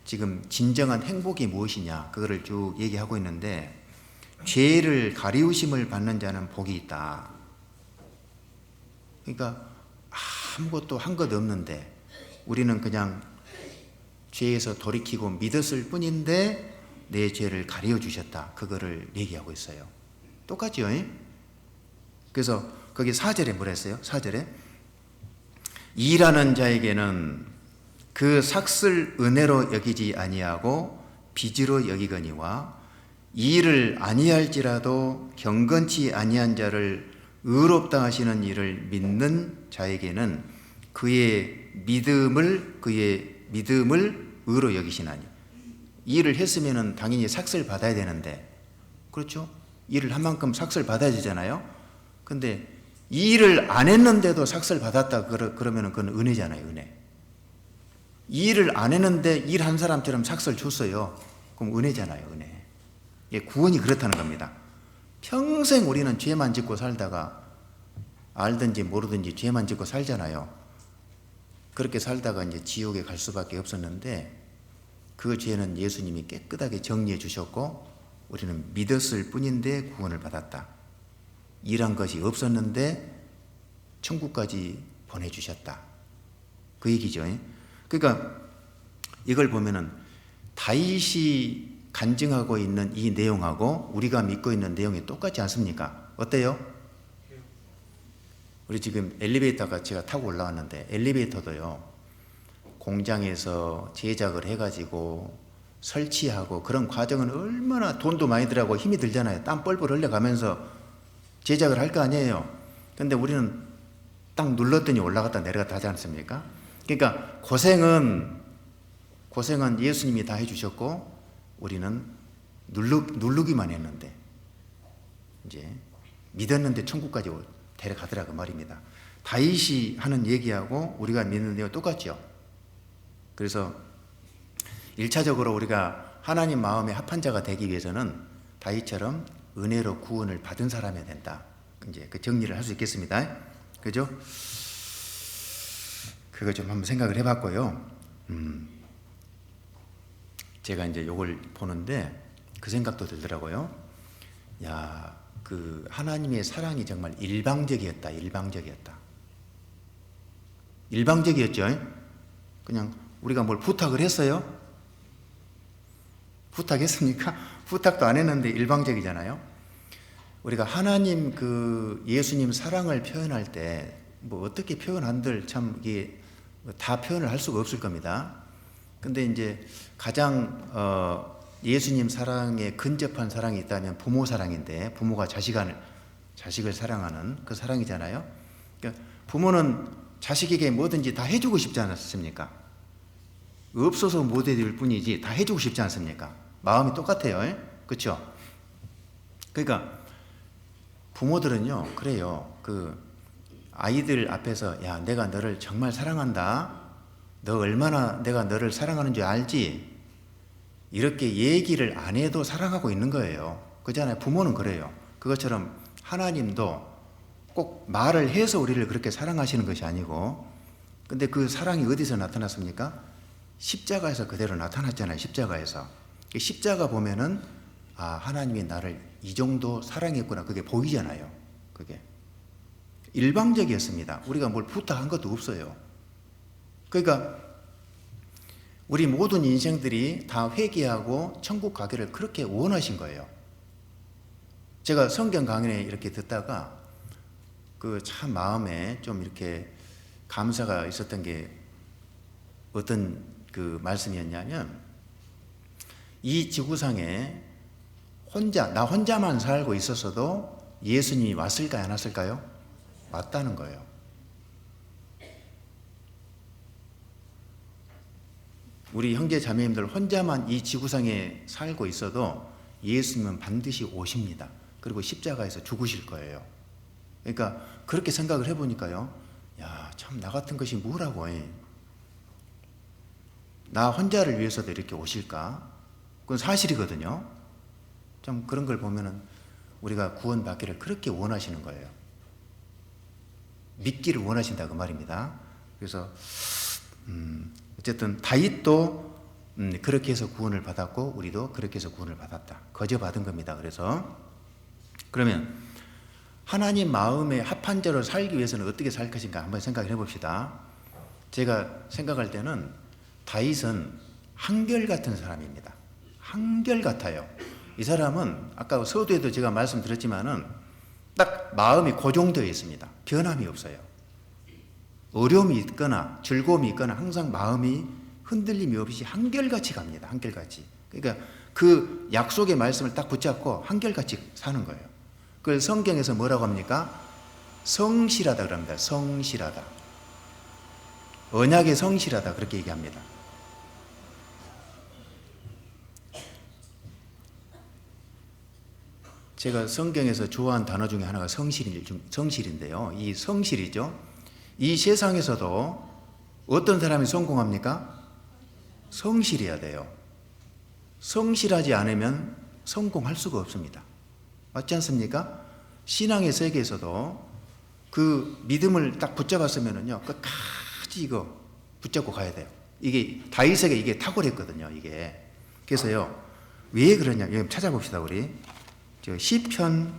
지금 진정한 행복이 무엇이냐 그거를 쭉 얘기하고 있는데, 죄를 가리우심을 받는 자는 복이 있다. 그러니까 아무것도 한 것 없는데 우리는 그냥 죄에서 돌이키고 믿었을 뿐인데 내 죄를 가려 주셨다, 그거를 얘기하고 있어요. 똑같죠? 그래서 거기 4절에 뭐라 했어요? 4절에 일하는 자에게는 그 삭슬 은혜로 여기지 아니하고 빚으로 여기거니와 일을 아니할지라도 경건치 아니한 자를 의롭다 하시는 일을 믿는 자에게는 그의 믿음을 의로 여기시나니. 일을 했으면 당연히 삭슬 받아야 되는데, 그렇죠? 일을 한 만큼 삭슬 받아야 되잖아요. 근데 일을 안 했는데도 삭슬 받았다 그러면 그건 은혜잖아요. 은혜. 일을 안 했는데 일한 사람처럼 삭슬 줬어요. 그럼 은혜잖아요. 은혜. 구원이 그렇다는 겁니다. 평생 우리는 죄만 짓고 살다가 알든지 모르든지 죄만 짓고 살잖아요. 그렇게 살다가 이제 지옥에 갈 수밖에 없었는데 그 죄는 예수님이 깨끗하게 정리해 주셨고 우리는 믿었을 뿐인데 구원을 받았다. 일한 것이 없었는데 천국까지 보내주셨다. 그 얘기죠. 그러니까 이걸 보면은 다윗이 간증하고 있는 이 내용하고 우리가 믿고 있는 내용이 똑같지 않습니까? 어때요? 우리 지금 엘리베이터가 제가 타고 올라왔는데 엘리베이터도요, 공장에서 제작을 해가지고 설치하고 그런 과정은 얼마나 돈도 많이 들어가고 힘이 들잖아요. 땀 뻘뻘 흘려가면서 제작을 할 거 아니에요. 근데 우리는 딱 눌렀더니 올라갔다 내려갔다 하지 않습니까? 그러니까 고생은 예수님이 다 해주셨고 우리는 누르기만 했는데 이제 믿었는데 천국까지 데려가더라고 말입니다. 다윗이 하는 얘기하고 우리가 믿는 내용 똑같죠. 그래서 1차적으로 우리가 하나님 마음에 합한 자가 되기 위해서는 다윗처럼 은혜로 구원을 받은 사람이 된다. 이제 그 정리를 할 수 있겠습니다. 그죠? 그거 좀 한번 생각을 해봤고요. 제가 이제 요걸 보는데 그 생각도 들더라고요. 야, 그 하나님의 사랑이 정말 일방적이었다. 일방적이었죠. 그냥 우리가 뭘 부탁을 했어요? 부탁했습니까? 부탁도 안 했는데 일방적이잖아요. 우리가 하나님 그 예수님 사랑을 표현할 때 뭐 어떻게 표현한들 참 이게 다 표현을 할 수가 없을 겁니다. 근데 이제 가장 예수님 사랑에 근접한 사랑이 있다면 부모 사랑인데, 부모가 자식을 사랑하는 그 사랑이잖아요. 그러니까 부모는 자식에게 뭐든지 다 해주고 싶지 않습니까? 없어서 못 해줄 뿐이지 다 해주고 싶지 않습니까? 마음이 똑같아요. 그렇죠? 그러니까 부모들은요, 그래요. 그 아이들 앞에서 야, 내가 너를 정말 사랑한다. 너 얼마나 내가 너를 사랑하는 줄 알지? 이렇게 얘기를 안 해도 사랑하고 있는 거예요. 그잖아요. 부모는 그래요. 그것처럼 하나님도 꼭 말을 해서 우리를 그렇게 사랑하시는 것이 아니고, 근데 그 사랑이 어디서 나타났습니까? 십자가에서 그대로 나타났잖아요. 십자가에서. 십자가 보면은 아, 하나님이 나를 이 정도 사랑했구나, 그게 보이잖아요. 그게 일방적이었습니다. 우리가 뭘 부탁한 것도 없어요. 그러니까 우리 모든 인생들이 다 회개하고 천국 가기를 그렇게 원하신 거예요. 제가 성경 강연에 이렇게 듣다가 그 참 마음에 좀 이렇게 감사가 있었던 게 어떤 그 말씀이었냐면, 이 지구상에 나 혼자만 살고 있었어도 예수님이 왔을까요, 안 왔을까요? 왔다는 거예요. 우리 형제 자매님들 혼자만 이 지구상에 살고 있어도 예수님은 반드시 오십니다. 그리고 십자가에서 죽으실 거예요. 그러니까 그렇게 생각을 해보니까요, 야, 참 나 같은 것이 뭐라고 해. 나 혼자를 위해서도 이렇게 오실까? 그건 사실이거든요. 좀 그런 걸 보면은 우리가 구원받기를 그렇게 원하시는 거예요. 믿기를 원하신다 그 말입니다. 그래서 어쨌든 다윗도 그렇게 해서 구원을 받았고 우리도 그렇게 해서 구원을 받았다. 거저 받은 겁니다. 그래서 그러면 하나님 마음에 합한 자로 살기 위해서는 어떻게 살 것인가 한번 생각을 해봅시다. 제가 생각할 때는 다윗은 한결같은 사람입니다. 한결같아요. 이 사람은 아까 서두에도 제가 말씀드렸지만은 딱 마음이 고정되어 있습니다. 변함이 없어요. 어려움이 있거나 즐거움이 있거나 항상 마음이 흔들림이 없이 한결같이 갑니다. 한결같이. 그러니까 그 약속의 말씀을 딱 붙잡고 한결같이 사는 거예요. 그걸 성경에서 뭐라고 합니까? 성실하다 그럽니다. 성실하다. 언약에 성실하다 그렇게 얘기합니다. 제가 성경에서 좋아하는 단어 중에 하나가 성실인데요. 이 성실이죠. 이 세상에서도 어떤 사람이 성공합니까? 성실해야 돼요. 성실하지 않으면 성공할 수가 없습니다. 맞지 않습니까? 신앙의 세계에서도 그 믿음을 딱 붙잡았으면은요, 끝까지 이거 붙잡고 가야 돼요. 이게 다윗에게 이게 탁월했거든요. 이게. 그래서요, 왜 그러냐? 여기 찾아봅시다, 우리. 시편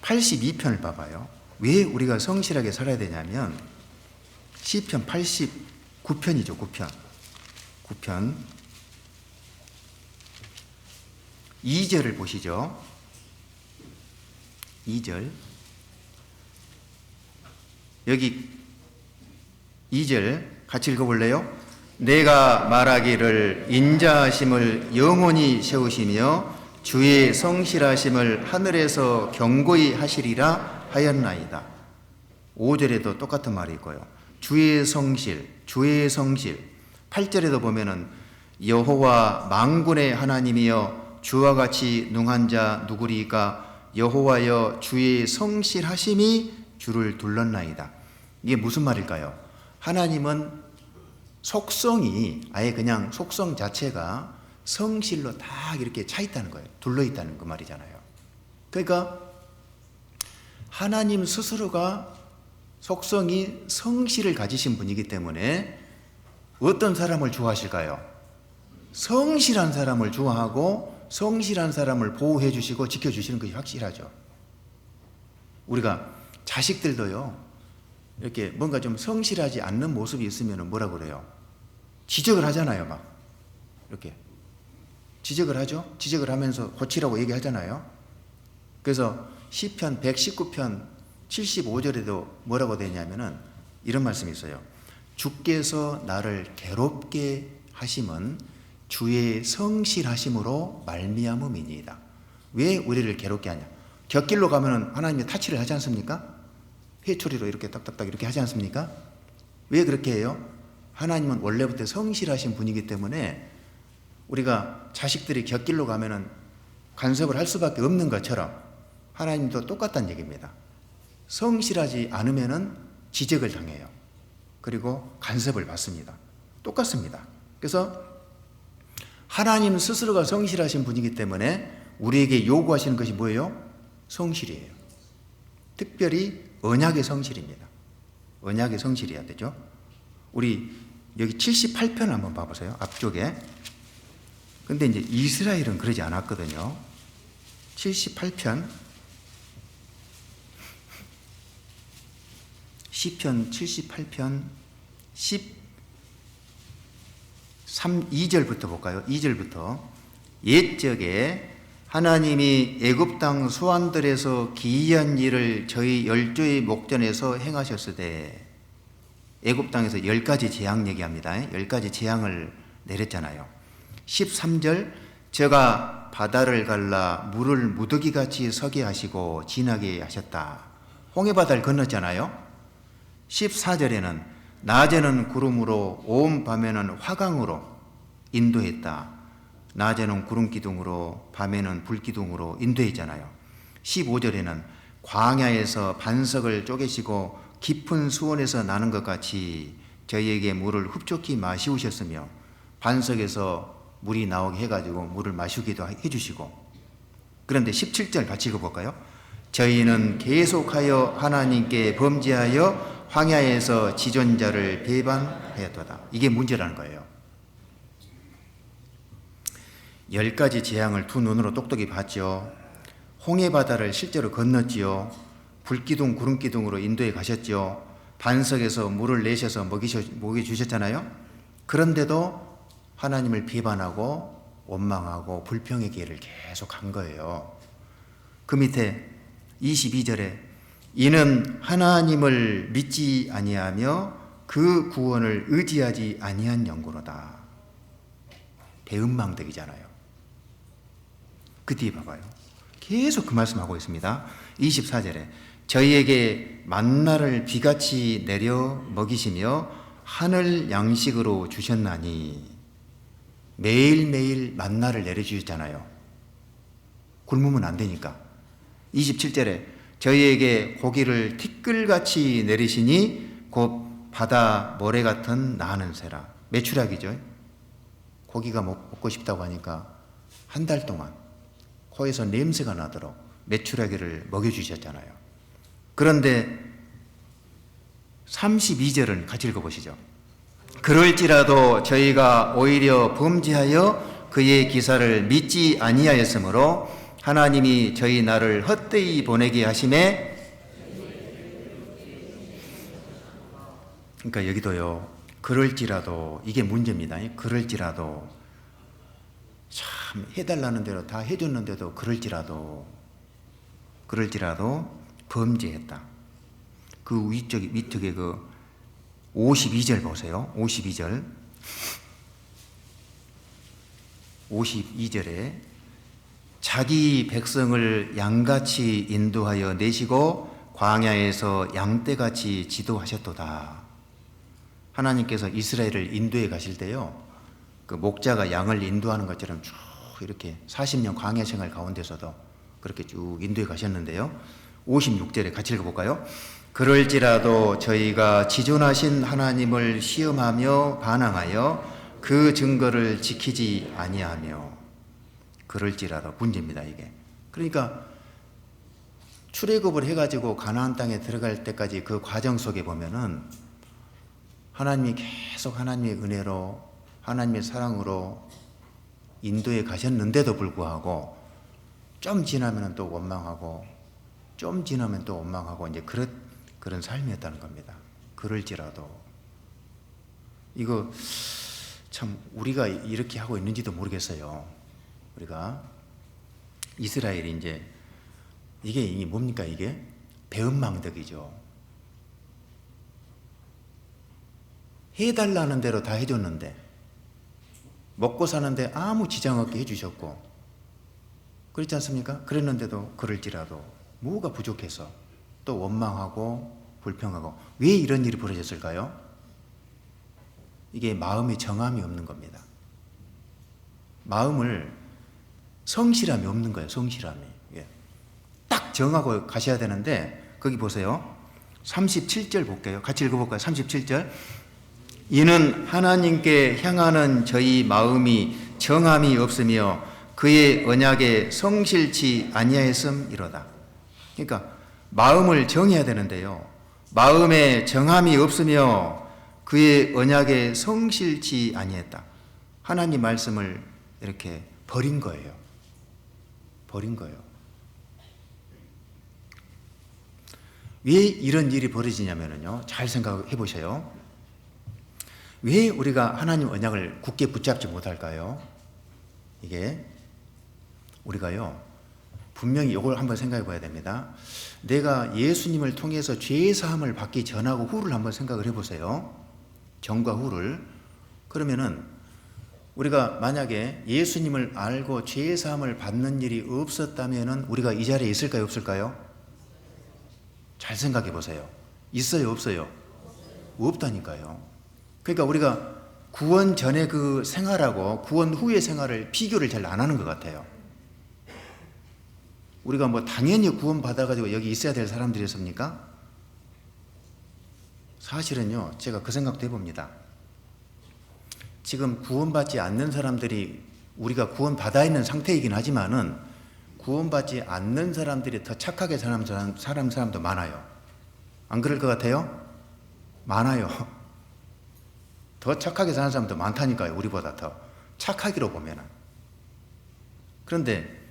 82편을 봐봐요. 왜 우리가 성실하게 살아야 되냐면 시편 89편이죠. 9편 2절을 보시죠. 2절 여기 2절 같이 읽어볼래요? 내가 말하기를 인자하심을 영원히 세우시며 주의 성실하심을 하늘에서 경고히 하시리라 하였나이다. 5절에도 똑같은 말이 있고요. 주의 성실. 8절에도 보면은 여호와 만군의 하나님이여 주와 같이 능한 자 누구리까 여호와여 주의 성실하심이 주를 둘렀나이다. 이게 무슨 말일까요? 하나님은 속성이 아예 그냥 속성 자체가 성실로 다 이렇게 차 있다는 거예요. 둘러 있다는 그 말이잖아요. 그러니까 하나님 스스로가 속성이 성실을 가지신 분이기 때문에 어떤 사람을 좋아하실까요? 성실한 사람을 좋아하고 성실한 사람을 보호해 주시고 지켜주시는 것이 확실하죠. 우리가 자식들도요, 이렇게 뭔가 좀 성실하지 않는 모습이 있으면 뭐라고 그래요? 지적을 하잖아요. 막 이렇게 지적을 하죠. 지적을 하면서 고치라고 얘기하잖아요. 그래서 시편 119편 75절에도 뭐라고 되냐면은 이런 말씀이 있어요. 주께서 나를 괴롭게 하심은 주의 성실하심으로 말미암음이니이다. 왜 우리를 괴롭게 하냐? 곁길로 가면은 하나님이 타치를 하지 않습니까? 회초리로 이렇게 딱딱딱 이렇게 하지 않습니까? 왜 그렇게 해요? 하나님은 원래부터 성실하신 분이기 때문에 우리가 자식들이 곁길로 가면은 간섭을 할 수밖에 없는 것처럼 하나님도 똑같다는 얘기입니다. 성실하지 않으면은 지적을 당해요. 그리고 간섭을 받습니다. 똑같습니다. 그래서 하나님 스스로가 성실하신 분이기 때문에 우리에게 요구하시는 것이 뭐예요? 성실이에요. 특별히 언약의 성실입니다. 언약의 성실이어야 되죠. 우리 여기 78편을 한번 봐보세요. 앞쪽에. 근데 이제 이스라엘은 그러지 않았거든요. 78편 시편 78편 2절부터 볼까요? 2절부터 옛적에 하나님이 애굽 땅 수완들에서 기이한 일을 저희 열조의 목전에서 행하셨으되 애굽 땅에서 10가지 재앙 얘기합니다. 10가지 재앙을 내렸잖아요. 13절 제가 바다를 갈라 물을 무더기같이 서게 하시고 지나게 하셨다. 홍해바다를 건넜잖아요. 14절에는 낮에는 구름으로 온 밤에는 화강으로 인도했다. 낮에는 구름 기둥으로 밤에는 불 기둥으로 인도했잖아요. 15절에는 광야에서 반석을 쪼개시고 깊은 수원에서 나는 것 같이 저희에게 물을 흡족히 마시우셨으며 반석에서 물이 나오게 해가지고 물을 마시기도 해주시고. 그런데 17절 같이 읽어볼까요? 저희는 계속하여 하나님께 범죄하여 황야에서 지존자를 배반하였도다. 이게 문제라는 거예요. 10가지 재앙을 두 눈으로 똑똑히 봤죠. 홍해바다를 실제로 건넜지요. 불기둥 구름기둥으로 인도에 가셨죠. 반석에서 물을 내셔서 먹여주셨잖아요. 그런데도 하나님을 비판하고 원망하고 불평의 기회를 계속 간 거예요. 그 밑에 22절에 이는 하나님을 믿지 아니하며 그 구원을 의지하지 아니한 연고로다. 배은망덕이잖아요. 그 뒤에 봐봐요. 계속 그 말씀하고 있습니다. 24절에 저희에게 만나를 비같이 내려 먹이시며 하늘 양식으로 주셨나니. 매일매일 만나를 내려주셨잖아요. 굶으면 안 되니까. 27절에 저희에게 고기를 티끌같이 내리시니 곧 바다 모래 같은 나는 새라. 메추라기죠. 고기가 먹고 싶다고 하니까 한 달 동안 코에서 냄새가 나도록 메추라기를 먹여주셨잖아요. 그런데 32절은 같이 읽어보시죠. 그럴지라도 저희가 오히려 범죄하여 그의 기사를 믿지 아니하였으므로 하나님이 저희 나를 헛되이 보내게 하심에. 그러니까 여기도요. 그럴지라도 이게 문제입니다. 그럴지라도 참 해달라는 대로 다 해줬는데도 그럴지라도 범죄했다. 그 위쪽에 그 52절 보세요. 52절에 자기 백성을 양같이 인도하여 내시고 광야에서 양떼같이 지도하셨도다. 하나님께서 이스라엘을 인도해 가실 때요, 그 목자가 양을 인도하는 것처럼 쭉 이렇게 40년 광야 생활 가운데서도 그렇게 쭉 인도해 가셨는데요. 56절에 같이 읽어볼까요? 그럴지라도 저희가 지존하신 하나님을 시험하며 반항하여 그 증거를 지키지 아니하며. 그럴지라도 문제입니다, 이게. 그러니까 출애굽을 해가지고 가나안 땅에 들어갈 때까지 그 과정 속에 보면은 하나님이 계속 하나님의 은혜로 하나님의 사랑으로 인도에 가셨는데도 불구하고 좀 지나면 또 원망하고 좀 지나면 또 원망하고 이제 그런 삶이었다는 겁니다. 그럴지라도. 이거 참 우리가 이렇게 하고 있는지도 모르겠어요. 우리가 이스라엘이 이제 이게 뭡니까? 이게 배은망덕이죠. 해달라는 대로 다 해줬는데 먹고 사는데 아무 지장 없게 해주셨고 그렇지 않습니까? 그랬는데도 그럴지라도 뭐가 부족해서 또 원망하고 불평하고. 왜 이런 일이 벌어졌을까요? 이게 마음의 정함이 없는 겁니다. 마음을 성실함이 없는 거예요. 성실함이. 딱 정하고 가셔야 되는데 거기 보세요. 37절 볼게요. 같이 읽어볼까요? 37절. 이는 하나님께 향하는 저희 마음이 정함이 없으며 그의 언약에 성실치 아니하였음이로다. 그러니까 마음을 정해야 되는데요, 마음에 정함이 없으며 그의 언약에 성실치 아니했다. 하나님 말씀을 이렇게 버린 거예요. 왜 이런 일이 벌어지냐면요, 잘 생각해 보세요. 왜 우리가 하나님 언약을 굳게 붙잡지 못할까요? 이게 우리가요, 분명히 이걸 한번 생각해 봐야 됩니다. 내가 예수님을 통해서 죄 사함을 받기 전하고 후를 한번 생각을 해보세요. 전과 후를. 그러면은 우리가 만약에 예수님을 알고 죄 사함을 받는 일이 없었다면은 우리가 이 자리에 있을까요, 없을까요? 잘 생각해 보세요. 있어요, 없어요? 없다니까요. 그러니까 우리가 구원 전에 그 생활하고 구원 후의 생활을 비교를 잘 안 하는 것 같아요. 우리가 뭐 당연히 구원 받아가지고 여기 있어야 될 사람들이었습니까? 사실은요, 제가 그 생각도 해봅니다. 지금 구원받지 않는 사람들이 우리가 구원받아 있는 상태이긴 하지만은 구원받지 않는 사람들이 더 착하게 사는 사람도 많아요. 안 그럴 것 같아요? 많아요. 더 착하게 사는 사람도 많다니까요. 우리보다 더 착하기로 보면은. 그런데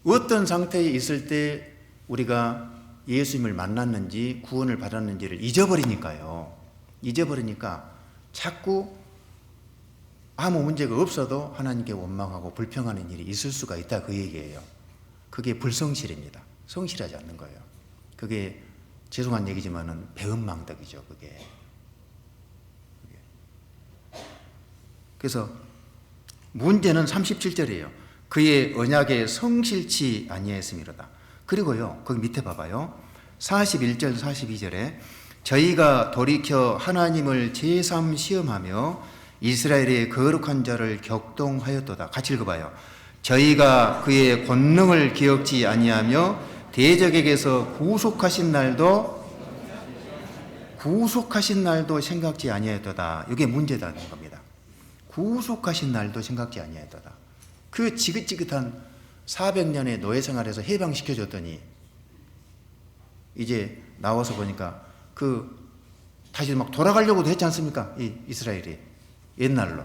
어떤 상태에 있을 때 우리가 예수님을 만났는지 구원을 받았는지를 잊어버리니까요. 잊어버리니까 자꾸 아무 문제가 없어도 하나님께 원망하고 불평하는 일이 있을 수가 있다, 그 얘기예요. 그게 불성실입니다. 성실하지 않는 거예요. 그게 죄송한 얘기지만은 배은망덕이죠, 그게. 그래서 문제는 37절이에요. 그의 언약에 성실치 아니하였음이로다. 그리고요, 거기 밑에 봐봐요. 41절 42절에 저희가 돌이켜 하나님을 제3 시험하며 이스라엘의 거룩한 자를 격동하였도다. 같이 읽어봐요. 저희가 그의 권능을 기억지 아니하며 대적에게서 구속하신 날도 생각지 아니하였도다. 이게 문제다는 겁니다. 구속하신 날도 생각지 아니하였도다. 그 지긋지긋한 400년의 노예 생활에서 해방시켜줬더니 이제 나와서 보니까 다시 막 돌아가려고도 했지 않습니까? 이 이스라엘이 옛날로.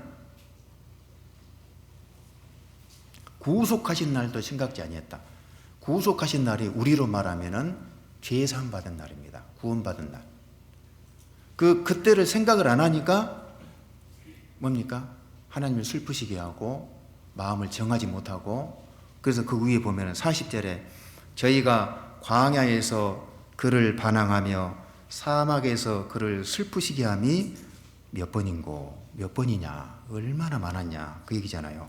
구속하신 날도 생각지 아니했다. 구속하신 날이 우리로 말하면은 죄 사함 받은 날입니다. 구원받은 날. 그때를 생각을 안 하니까 뭡니까? 하나님을 슬프시게 하고 마음을 정하지 못하고, 그래서 그 위에 보면은 40절에 저희가 광야에서 그를 반항하며 사막에서 그를 슬프시게 함이 몇 번인고, 몇 번이냐, 얼마나 많았냐, 그 얘기잖아요.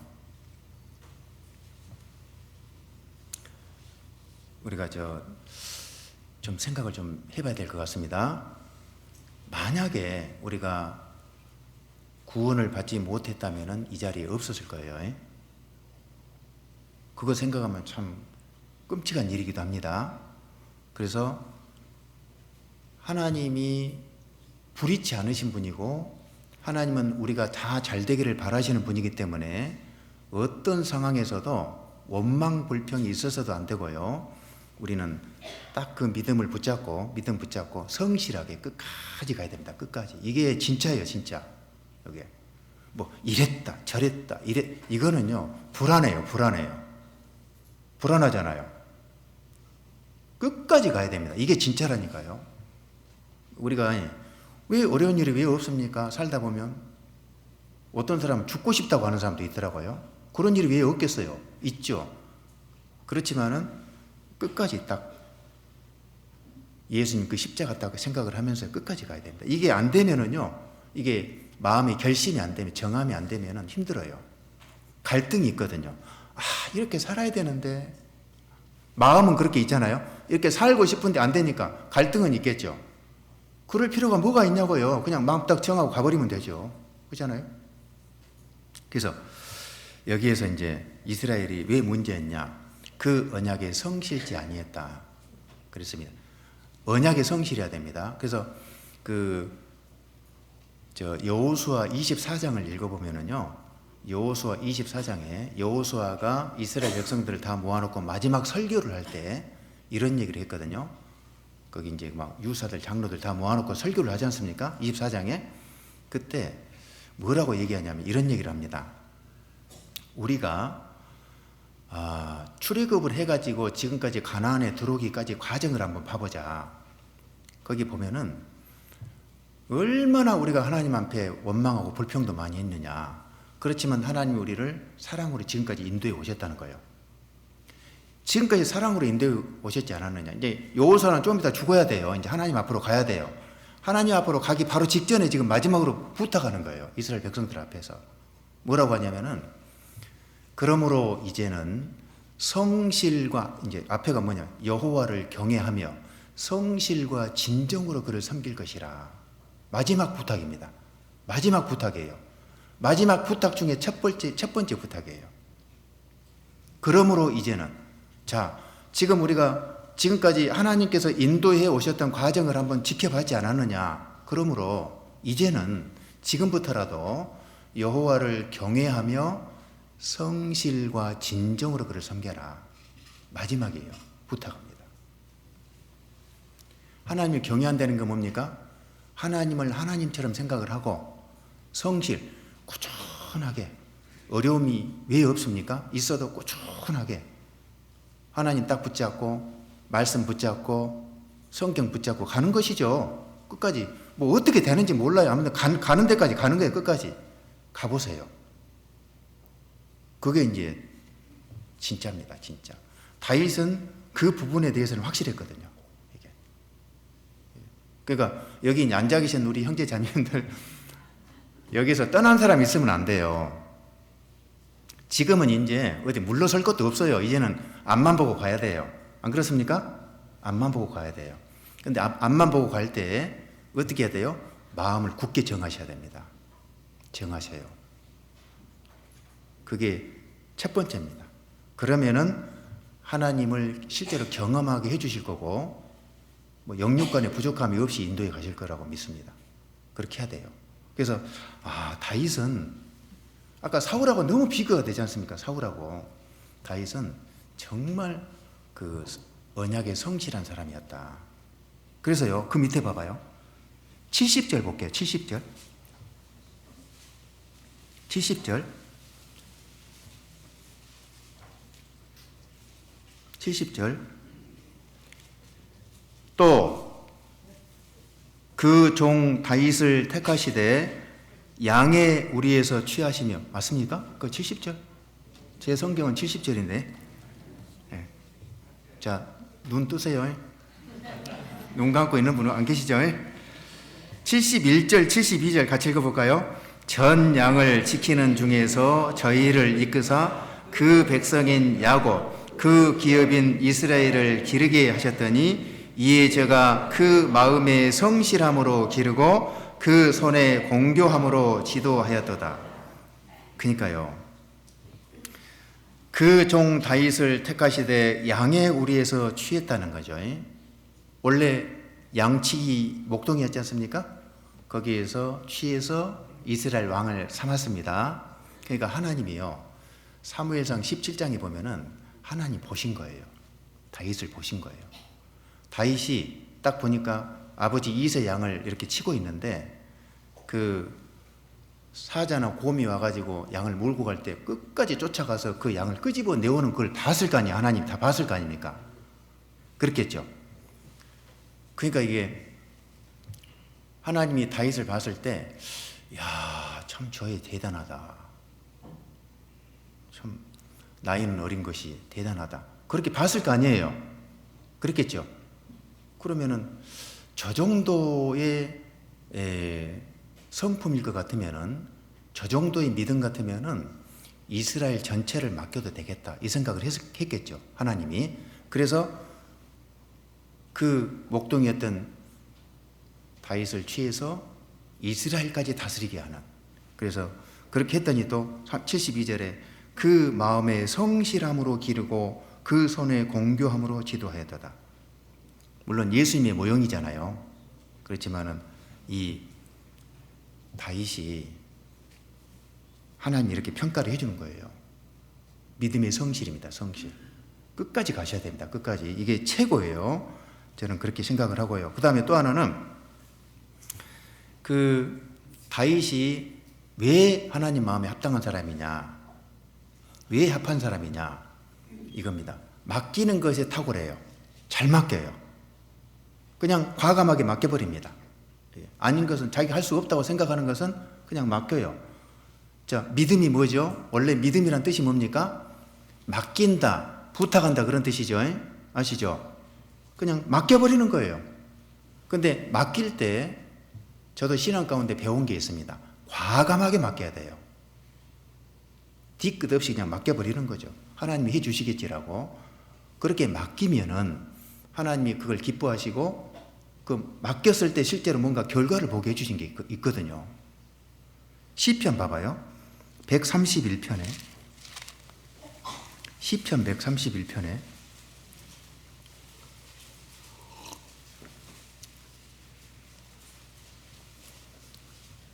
우리가 좀 생각을 좀 해봐야 될 것 같습니다. 만약에 우리가 구원을 받지 못했다면 이 자리에 없었을 거예요. 그거 생각하면 참 끔찍한 일이기도 합니다. 그래서 하나님이 불의치 않으신 분이고 하나님은 우리가 다 잘 되기를 바라시는 분이기 때문에 어떤 상황에서도 원망 불평이 있어서도 안 되고요. 우리는 딱 그 믿음 붙잡고 성실하게 끝까지 가야 됩니다. 끝까지. 이게 진짜예요, 진짜. 이게 뭐 이랬다 저랬다 이거는요 불안해요. 불안하잖아요. 끝까지 가야 됩니다. 이게 진짜라니까요. 우리가 왜 어려운 일이 왜 없습니까? 살다 보면 어떤 사람은 죽고 싶다고 하는 사람도 있더라고요. 그런 일이 왜 없겠어요? 있죠. 그렇지만은 끝까지 딱 예수님 그 십자가 딱 생각을 하면서 끝까지 가야 됩니다. 이게 안 되면은요, 이게 마음의 결심이 안 되면, 정함이 안 되면은 힘들어요. 갈등이 있거든요. 이렇게 살아야 되는데, 마음은 그렇게 있잖아요. 이렇게 살고 싶은데 안 되니까 갈등은 있겠죠. 그럴 필요가 뭐가 있냐고요. 그냥 마음 딱 정하고 가버리면 되죠. 그렇잖아요. 그래서 여기에서 이제 이스라엘이 왜 문제였냐? 그 언약에 성실지 아니했다. 그랬습니다. 언약에 성실해야 됩니다. 그래서 여호수아 24장을 읽어보면은요, 여호수아 24장에 여호수아가 이스라엘 백성들을 다 모아놓고 마지막 설교를 할 때 이런 얘기를 했거든요. 거기 이제 막 유사들, 장로들 다 모아놓고 설교를 하지 않습니까? 24장에. 그때 뭐라고 얘기하냐면 이런 얘기를 합니다. 우리가 출애굽을 해가지고 지금까지 가나안에 들어오기까지 과정을 한번 봐보자. 거기 보면은 얼마나 우리가 하나님 앞에 원망하고 불평도 많이 했느냐. 그렇지만 하나님이 우리를 사랑으로 지금까지 인도해 오셨다는 거예요. 지금까지 사랑으로 인도해 오셨지 않았느냐. 이제 여호수아는 좀 이따 죽어야 돼요. 이제 하나님 앞으로 가야 돼요. 하나님 앞으로 가기 바로 직전에 지금 마지막으로 부탁하는 거예요. 이스라엘 백성들 앞에서. 뭐라고 하냐면은, 그러므로 이제는 성실과, 이제 앞에가 뭐냐, 여호와를 경외하며 성실과 진정으로 그를 섬길 것이라. 마지막 부탁입니다. 마지막 부탁이에요. 마지막 부탁 중에 첫 번째 부탁이에요. 그러므로 이제는, 자, 지금 우리가 지금까지 하나님께서 인도해 오셨던 과정을 한번 지켜봤지 않았느냐. 그러므로 이제는 지금부터라도 여호와를 경외하며 성실과 진정으로 그를 섬겨라. 마지막이에요. 부탁합니다. 하나님을 경외한다는 게 뭡니까? 하나님을 하나님처럼 생각을 하고 성실, 꾸준하게, 어려움이 왜 없습니까? 있어도 꾸준하게 하나님 딱 붙잡고 말씀 붙잡고 성경 붙잡고 가는 것이죠. 끝까지 뭐 어떻게 되는지 몰라요. 아무튼 가는 데까지 가는 거예요. 끝까지 가보세요. 그게 이제 진짜입니다. 진짜. 다윗은 그 부분에 대해서는 확실했거든요. 이게. 그러니까 여기 앉아 계신 우리 형제 자매님들 여기서 떠난 사람 있으면 안 돼요. 지금은 이제 어디 물러설 것도 없어요. 이제는 앞만 보고 가야 돼요. 안 그렇습니까? 앞만 보고 가야 돼요. 근데 앞만 보고 갈 때 어떻게 해야 돼요? 마음을 굳게 정하셔야 됩니다. 정하셔요. 그게 첫 번째입니다. 그러면은 하나님을 실제로 경험하게 해주실 거고, 뭐 영육간의 부족함이 없이 인도해 가실 거라고 믿습니다. 그렇게 해야 돼요. 그래서 다윗은 아까 사울하고 너무 비교가 되지 않습니까? 사울하고 다윗은 정말 그 언약에 성실한 사람이었다. 그래서요, 그 밑에 봐봐요. 70절 볼게요. 70절. 70절. 70절. 또 그 종 다윗을 택하시되 양의 우리에서 취하시며. 맞습니까? 그 70절. 제 성경은 70절인데. 네. 자, 눈 뜨세요. 눈 감고 있는 분은 안 계시죠? 71절, 72절 같이 읽어볼까요? 전 양을 지키는 중에서 저희를 이끄사 그 백성인 야곱, 그 기업인 이스라엘을 기르게 하셨더니 이에 제가 그 마음의 성실함으로 기르고 그 손의 공교함으로 지도하였도다. 그러니까요, 그 종 다윗을 택하시되 양의 우리에서 취했다는 거죠. 원래 양치기 목동이었지 않습니까? 거기에서 취해서 이스라엘 왕을 삼았습니다. 그러니까 하나님이요, 사무엘상 17장에 보면은 하나님 보신 거예요. 다윗을 보신 거예요. 다윗이 딱 보니까 아버지 이세 양을 이렇게 치고 있는데 그 사자나 곰이 와가지고 양을 몰고 갈 때 끝까지 쫓아가서 그 양을 끄집어 내오는 그걸 다 봤을 거 아니에요. 하나님 다 봤을 거 아닙니까? 그렇겠죠. 그러니까 이게 하나님이 다윗을 봤을 때, 야, 참 저애 대단하다. 참 나이는 어린 것이 대단하다. 그렇게 봤을 거 아니에요. 그렇겠죠. 그러면은 저 정도의 성품일 것 같으면은, 저 정도의 믿음 같으면은 이스라엘 전체를 맡겨도 되겠다, 이 생각을 했겠죠, 하나님이. 그래서 그 목동이었던 다윗을 취해서 이스라엘까지 다스리게 하는. 그래서 그렇게 했더니 또 72절에 그 마음의 성실함으로 기르고 그 손의 공교함으로 지도하였도다. 물론 예수님의 모형이잖아요. 그렇지만은 이 다윗이 하나님이 이렇게 평가를 해주는 거예요. 믿음의 성실입니다. 성실. 끝까지 가셔야 됩니다. 끝까지. 이게 최고예요. 저는 그렇게 생각을 하고요. 그 다음에 또 하나는 그 다윗이 왜 하나님 마음에 합당한 사람이냐, 왜 합한 사람이냐, 이겁니다. 맡기는 것에 탁월해요. 잘 맡겨요. 그냥 과감하게 맡겨버립니다. 아닌 것은, 자기가 할 수 없다고 생각하는 것은 그냥 맡겨요. 자, 믿음이 뭐죠? 원래 믿음이란 뜻이 뭡니까? 맡긴다, 부탁한다 그런 뜻이죠. 아시죠? 그냥 맡겨버리는 거예요. 근데 맡길 때 저도 신앙 가운데 배운 게 있습니다. 과감하게 맡겨야 돼요. 뒤끝 없이 그냥 맡겨버리는 거죠. 하나님이 해주시겠지라고. 그렇게 맡기면은 하나님이 그걸 기뻐하시고 그 맡겼을 때 실제로 뭔가 결과를 보게 해주신 게 있거든요. 시편 봐봐요. 131편에 시편 131편에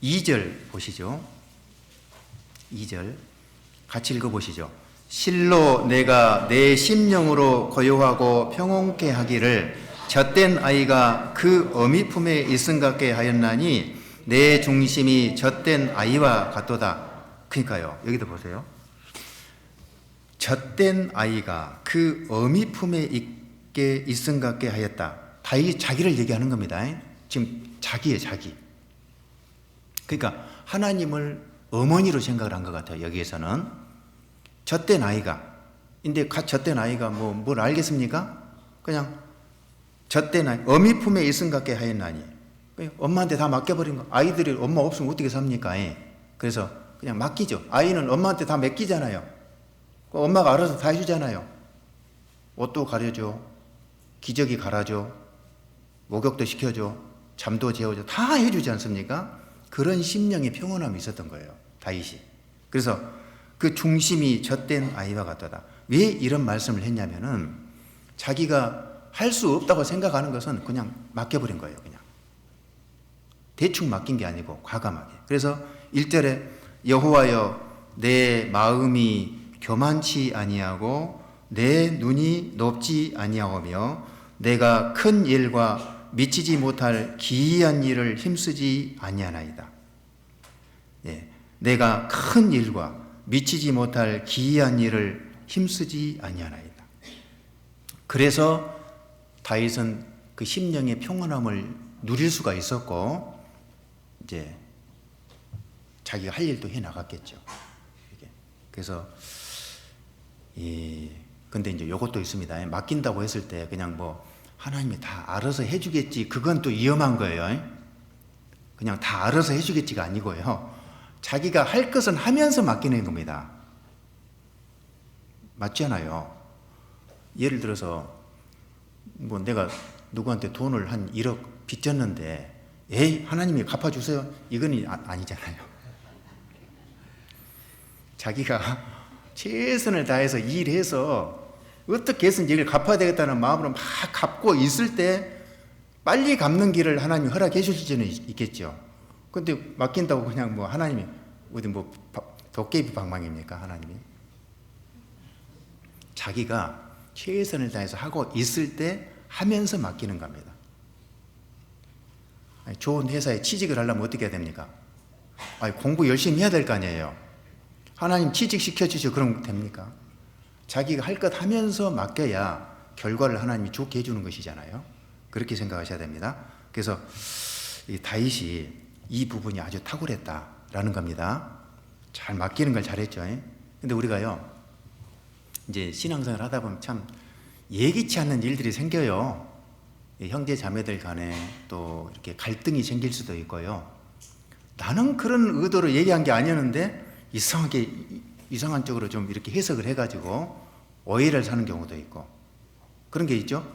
2절 보시죠. 2절 같이 읽어보시죠. 실로 내가 내 심령으로 고요하고 평온케 하기를 젖된 아이가 그 어미 품에 있음 같게 하였나니 내 중심이 젖된 아이와 같도다. 그러니까요. 여기도 보세요. 젖된 아이가 그 어미 품에 있게 있음 같게 하였다. 다윗이 자기를 얘기하는 겁니다. 지금 자기예요, 자기. 그러니까 하나님을 어머니로 생각을 한 것 같아요. 여기에서는 젖된 아이가. 근데 젖된 아이가 뭘 알겠습니까? 그냥 젖된 아이, 어미 품에 있음 같게 하였나니. 엄마한테 다 맡겨버린 거. 아이들이 엄마 없으면 어떻게 삽니까? 그래서 그냥 맡기죠. 아이는 엄마한테 다 맡기잖아요. 엄마가 알아서 다 해주잖아요. 옷도 가려줘, 기저귀 갈아줘, 목욕도 시켜줘, 잠도 재워줘. 다 해주지 않습니까? 그런 심령의 평온함이 있었던 거예요, 다윗이. 그래서 그 중심이 젖된 아이와 같다다. 왜 이런 말씀을 했냐면은 자기가 할 수 없다고 생각하는 것은 그냥 맡겨버린 거예요. 그냥 대충 맡긴 게 아니고 과감하게. 그래서 1절에 여호와여 내 마음이 교만치 아니하고 내 눈이 높지 아니하오며 내가 큰 일과 미치지 못할 기이한 일을 힘쓰지 아니하나이다. 내가 큰 일과 미치지 못할 기이한 일을 힘쓰지 아니하나이다. 그래서 다윗은 그 심령의 평온함을 누릴 수가 있었고 이제 자기가 할 일도 해 나갔겠죠. 그래서 근데 이제 요것도 있습니다. 맡긴다고 했을 때 그냥 하나님이 다 알아서 해주겠지. 그건 또 위험한 거예요. 그냥 다 알아서 해주겠지가 아니고요. 자기가 할 것은 하면서 맡기는 겁니다. 맞잖아요. 예를 들어서 내가 누구한테 돈을 한 1억 빚졌는데 하나님이 갚아주세요. 이건 아니잖아요. 자기가 최선을 다해서 일해서 어떻게 해서든 이걸 갚아야 되겠다는 마음으로 막 갚고 있을 때 빨리 갚는 길을 하나님이 허락해 주실 수는 있겠죠. 근데 맡긴다고 그냥 하나님이 어디 도깨비 방망입니까? 하나님이. 자기가 최선을 다해서 하고 있을 때 하면서 맡기는 겁니다. 좋은 회사에 취직을 하려면 어떻게 해야 됩니까? 공부 열심히 해야 될 거 아니에요. 하나님 취직시켜 주시고 그러면 됩니까? 자기가 할 것 하면서 맡겨야 결과를 하나님이 좋게 해주는 것이잖아요. 그렇게 생각하셔야 됩니다. 그래서 이 다윗이 이 부분이 아주 탁월했다라는 겁니다. 잘 맡기는 걸 잘했죠. 근데 우리가요, 이제 신앙생활 하다 보면 참 예기치 않는 일들이 생겨요. 형제 자매들 간에 또 이렇게 갈등이 생길 수도 있고요. 나는 그런 의도로 얘기한 게 아니었는데 이상한 쪽으로 좀 이렇게 해석을 해가지고 오해를 사는 경우도 있고 그런 게 있죠.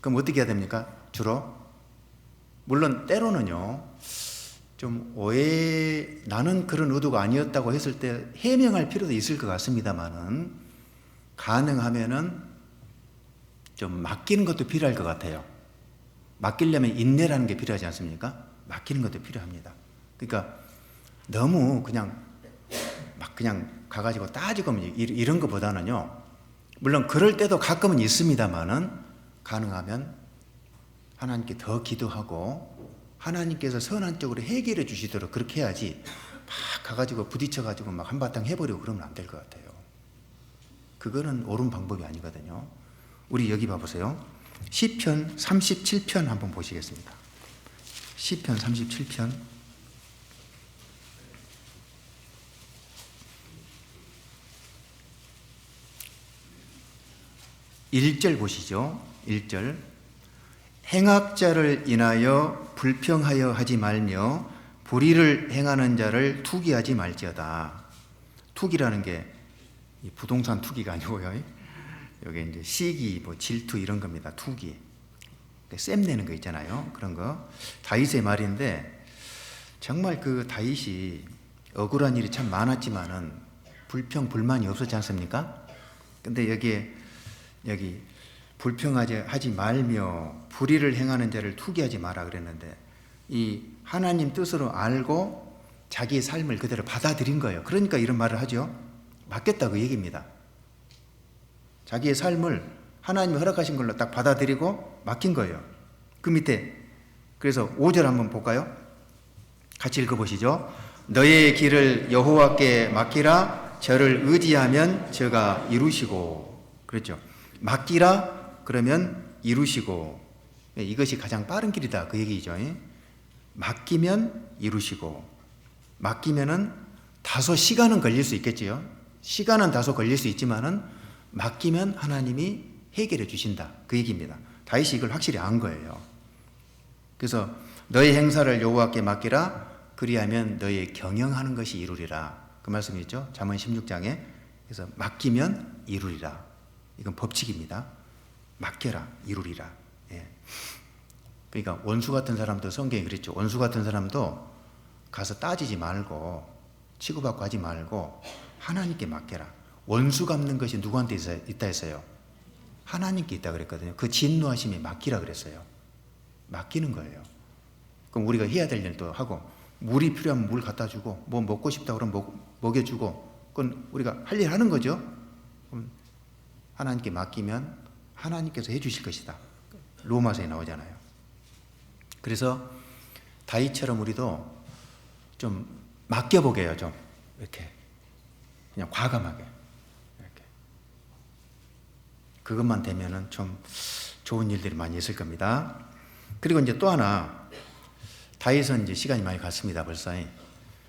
그럼 어떻게 해야 됩니까? 주로 물론 때로는요 좀 나는 그런 의도가 아니었다고 했을 때 해명할 필요도 있을 것 같습니다만은 가능하면은 좀 맡기는 것도 필요할 것 같아요. 맡기려면 인내라는 게 필요하지 않습니까? 맡기는 것도 필요합니다. 그러니까 너무 그냥 가가지고 따지고 이런 것보다는요, 물론 그럴 때도 가끔은 있습니다만은 가능하면 하나님께 더 기도하고 하나님께서 선한 쪽으로 해결해 주시도록 그렇게 해야지 막 가가지고 부딪혀가지고 막 한바탕 해버리고 그러면 안 될 것 같아요. 그거는 옳은 방법이 아니거든요. 우리 여기 봐보세요. 시편 37편 한번 보시겠습니다. 시편 37편 1절 보시죠. 1절. 행악자를 인하여 불평하여 하지 말며 불의를 행하는 자를 투기하지 말지어다. 투기라는 게 부동산 투기가 아니고요. 여기 이제 시기, 뭐 질투 이런 겁니다. 투기. 셈 내는 거 있잖아요. 그런 거. 다윗의 말인데 정말 그 다윗이 억울한 일이 참 많았지만은 불평 불만이 없었지 않습니까? 근데 여기 불평하지 말며 불의를 행하는 자를 투기하지 마라 그랬는데 이 하나님 뜻으로 알고 자기의 삶을 그대로 받아들인 거예요. 그러니까 이런 말을 하죠. 맡겼다 그 얘기입니다. 자기의 삶을 하나님이 허락하신 걸로 딱 받아들이고 맡긴 거예요. 그 밑에 그래서 5절 한번 볼까요? 같이 읽어보시죠. 너의 길을 여호와께 맡기라. 저를 의지하면 저가 이루시고. 그렇죠. 맡기라 그러면 이루시고. 이것이 가장 빠른 길이다 그 얘기죠. 맡기면 이루시고. 맡기면은 다소 시간은 걸릴 수 있겠지요. 시간은 다소 걸릴 수 있지만은 맡기면 하나님이 해결해 주신다 그 얘기입니다. 다윗이 이걸 확실히 안 거예요. 그래서 너의 행사를 여호와께 맡기라. 그리하면 너의 경영하는 것이 이루리라. 그 말씀이 있죠. 잠언 16장에. 그래서 맡기면 이루리라. 이건 법칙입니다. 맡겨라 이루리라. 예. 그러니까 원수 같은 사람도 성경이 그랬죠. 원수 같은 사람도 가서 따지지 말고 치고받고 하지 말고 하나님께 맡겨라. 원수 갚는 것이 누구한테 있다 했어요? 하나님께 있다 그랬거든요. 그 진노하심이 맡기라 그랬어요. 맡기는 거예요. 그럼 우리가 해야 될 일도 하고 물이 필요하면 물 갖다 주고 뭐 먹고 싶다 그러면 먹여주고 그건 우리가 할 일 하는 거죠. 그럼 하나님께 맡기면 하나님께서 해주실 것이다. 로마서에 나오잖아요. 그래서 다윗처럼 우리도 좀 맡겨보게 해요. 좀 이렇게 그냥 과감하게 이렇게 그것만 되면은 좀 좋은 일들이 많이 있을 겁니다. 그리고 이제 또 하나 다윗은 이제 시간이 많이 갔습니다. 벌써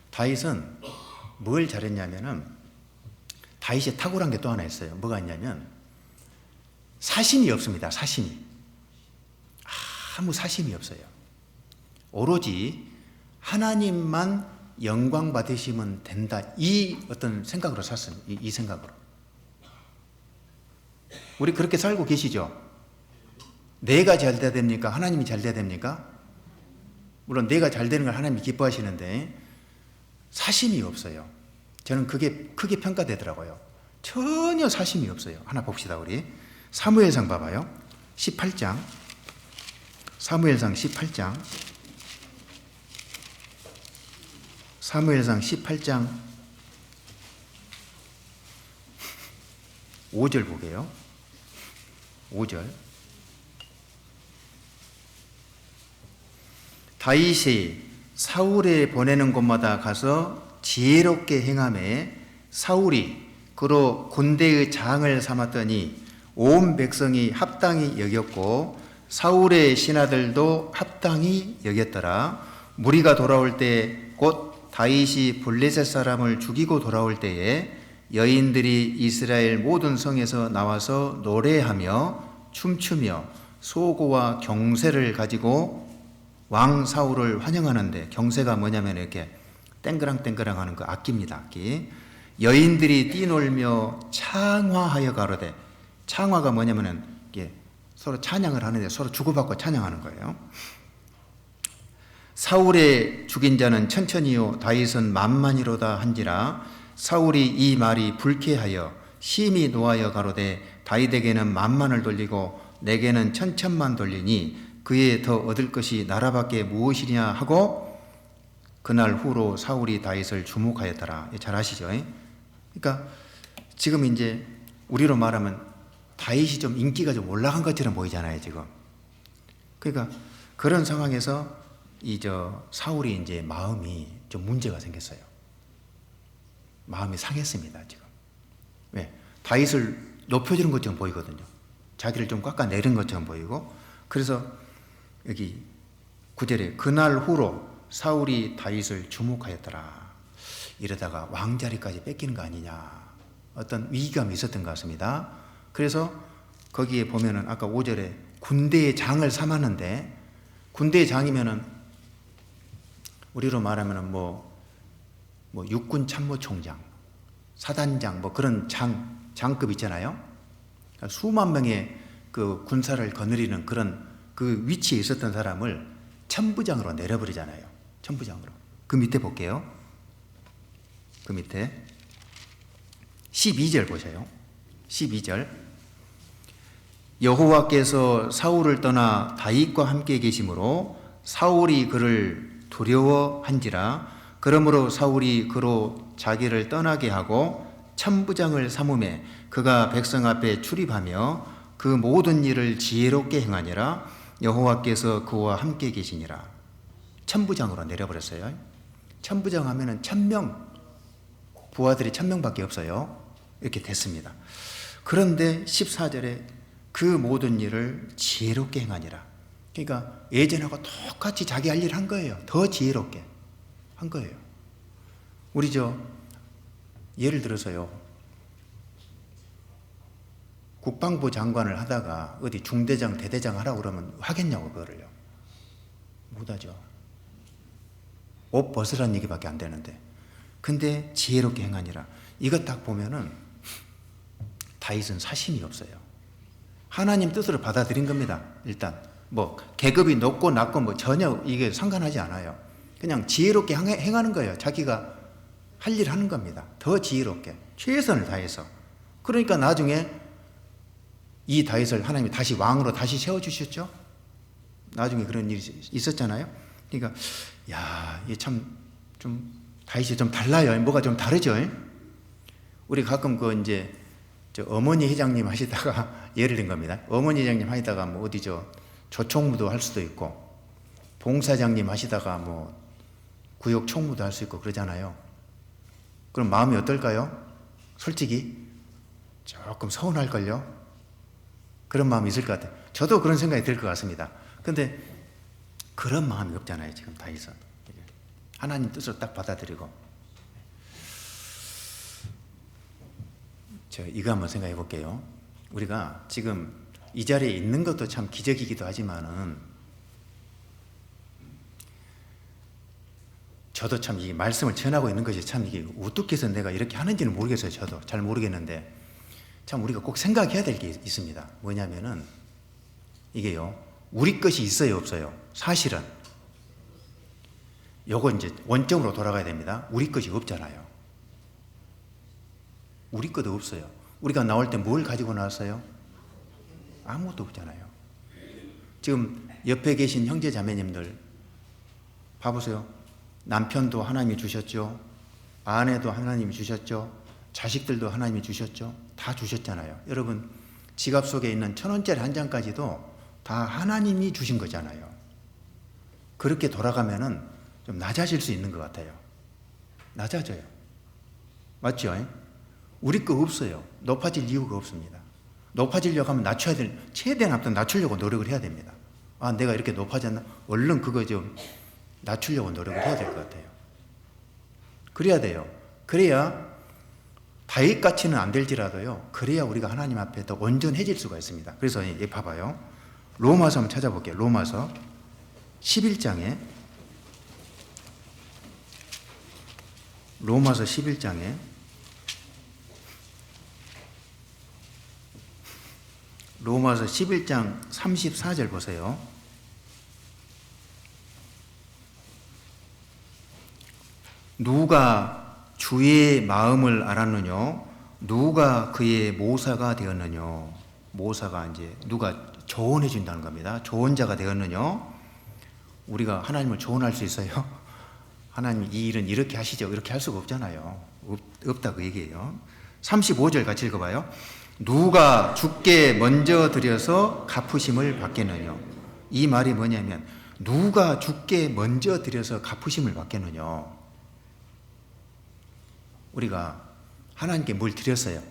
다윗은 뭘 잘했냐면은 다윗이 탁월한 게 또 하나 있어요. 뭐가 있냐면 사심이 없습니다. 사심이 아무 사심이 없어요. 오로지 하나님만 영광 받으시면 된다. 이 어떤 생각으로 샀습니다. 이 생각으로. 우리 그렇게 살고 계시죠? 내가 잘 돼야 됩니까? 하나님이 잘 돼야 됩니까? 물론 내가 잘 되는 걸 하나님이 기뻐하시는데 사심이 없어요. 저는 그게 크게 평가되더라고요. 전혀 사심이 없어요. 하나 봅시다 우리. 사무엘상 봐봐요. 18장. 사무엘상 18장. 사무엘상 18장 5절 보게요. 5절. 다윗이 사울에 보내는 곳마다 가서 지혜롭게 행하매 사울이 그로 군대의 장을 삼았더니 온 백성이 합당히 여겼고 사울의 신하들도 합당히 여겼더라. 무리가 돌아올 때 곧 다윗이 블레셋 사람을 죽이고 돌아올 때에 여인들이 이스라엘 모든 성에서 나와서 노래하며 춤추며 소고와 경쇠를 가지고 왕 사울을 환영하는데, 경쇠가 뭐냐면 이렇게 땡그랑땡그랑 하는 그 악기입니다. 악기. 여인들이 뛰놀며 창화하여 가로되, 창화가 뭐냐면은 이게 서로 찬양을 하는데 서로 주고받고 찬양하는 거예요. 사울의 죽인 자는 천천히요 다윗은 만만이로다 한지라. 사울이 이 말이 불쾌하여 심히 노하여 가로되 다윗에게는 만만을 돌리고 내게는 천천만 돌리니 그에 더 얻을 것이 나라밖에 무엇이냐 하고 그날 후로 사울이 다윗을 주목하였더라. 잘 아시죠? 그러니까 지금 이제 우리로 말하면 다윗이 좀 인기가 좀 올라간 것처럼 보이잖아요, 지금. 그러니까 그런 상황에서 사울이 이제 마음이 좀 문제가 생겼어요. 마음이 상했습니다, 지금. 왜? 다윗을 높여주는 것처럼 보이거든요. 자기를 좀 깎아내린 것처럼 보이고. 그래서 여기 9절에 그날 후로 사울이 다윗을 주목하였더라. 이러다가 왕자리까지 뺏기는 거 아니냐. 어떤 위기감이 있었던 것 같습니다. 그래서 거기에 보면은 아까 5절에 군대의 장을 삼았는데, 군대의 장이면은 우리로 말하면은 뭐 육군 참모총장, 사단장 뭐 그런 장급 있잖아요. 그러니까 수만 명의 그 군사를 거느리는 그런 그 위치에 있었던 사람을 천부장으로 내려버리잖아요. 천부장으로. 그 밑에 볼게요. 그 밑에 12절 보세요. 12절. 여호와께서 사울을 떠나 다윗과 함께 계심으로 사울이 그를 두려워한지라. 그러므로 사울이 그로 자기를 떠나게 하고 천부장을 삼음에 그가 백성 앞에 출입하며 그 모든 일을 지혜롭게 행하니라. 여호와께서 그와 함께 계시니라. 천부장으로 내려버렸어요. 천부장 하면은 1000명, 부하들이 1000명밖에 없어요. 이렇게 됐습니다. 그런데 14절에 그 모든 일을 지혜롭게 행하니라. 그러니까 예전하고 똑같이 자기 할 일 한 거예요. 더 지혜롭게 한 거예요. 우리 예를 들어서요, 국방부 장관을 하다가 어디 중대장, 대대장 하라고 그러면 하겠냐고, 그거를요. 못하죠. 옷 벗으라는 얘기밖에 안 되는데. 근데 지혜롭게 행하니라. 이거 딱 보면은 다윗은 사심이 없어요. 하나님 뜻으로 받아들인 겁니다. 일단 뭐 계급이 높고 낮고 뭐 전혀 이게 상관하지 않아요. 그냥 지혜롭게 행하는 거예요. 자기가 할 일 하는 겁니다. 더 지혜롭게 최선을 다해서. 그러니까 나중에 이 다윗을 하나님이 다시 왕으로 다시 세워주셨죠. 나중에 그런 일이 있었잖아요. 그러니까 이게 참 좀 다윗이 좀 달라요. 뭐가 좀 다르죠. 우리 가끔 이제 어머니 회장님 하시다가 예를 든 겁니다. 어머니 회장님 하시다가 뭐 어디 조총무도 할 수도 있고, 봉사장님 하시다가 뭐 구역 총무도 할 수 있고 그러잖아요. 그럼 마음이 어떨까요? 솔직히 조금 서운할걸요? 그런 마음이 있을 것 같아요. 저도 그런 생각이 들 것 같습니다. 근데 그런 마음이 없잖아요, 지금 다윗은. 하나님 뜻으로 딱 받아들이고. 이거 한번 생각해 볼게요. 우리가 지금 이 자리에 있는 것도 참 기적이기도 하지만은, 저도 참 이 말씀을 전하고 있는 것이 참 이게 어떻게 해서 내가 이렇게 하는지는 모르겠어요. 저도 잘 모르겠는데, 참 우리가 꼭 생각해야 될 게 있습니다. 뭐냐면은 이게요, 우리 것이 있어요, 없어요? 사실은 요거 이제 원점으로 돌아가야 됩니다. 우리 것이 없잖아요. 우리 것도 없어요. 우리가 나올 때 뭘 가지고 나왔어요? 아무것도 없잖아요. 지금 옆에 계신 형제 자매님들 봐보세요. 남편도 하나님이 주셨죠. 아내도 하나님이 주셨죠. 자식들도 하나님이 주셨죠. 다 주셨잖아요. 여러분, 지갑 속에 있는 1000원짜리 한 장까지도 다 하나님이 주신 거잖아요. 그렇게 돌아가면은 좀 낮아질 수 있는 것 같아요. 낮아져요. 맞죠? 우리 거 없어요. 높아질 이유가 없습니다. 높아지려고 하면 낮춰야 최대한 앞서 낮추려고 노력을 해야 됩니다. 내가 이렇게 높아졌나? 얼른 그거 좀 낮추려고 노력을 해야 될 것 같아요. 그래야 돼요. 그래야 다윗같이는 안 될지라도요, 그래야 우리가 하나님 앞에 더 온전해질 수가 있습니다. 그래서 봐봐요. 로마서 한번 찾아볼게요. 로마서 11장에 로마서 11장에 로마서 11장 34절 보세요. 누가 주의 마음을 알았느냐? 누가 그의 모사가 되었느냐? 모사가 이제 누가 조언해 준다는 겁니다. 조언자가 되었느냐? 우리가 하나님을 조언할 수 있어요? 하나님 이 일은 이렇게 하시죠. 이렇게 할 수가 없잖아요. 없다고 얘기해요. 35절 같이 읽어봐요. 누가 주께 먼저 드려서 갚으심을 받겠느냐? 이 말이 뭐냐면 누가 주께 먼저 드려서 갚으심을 받겠느냐? 우리가 하나님께 뭘 드렸어요?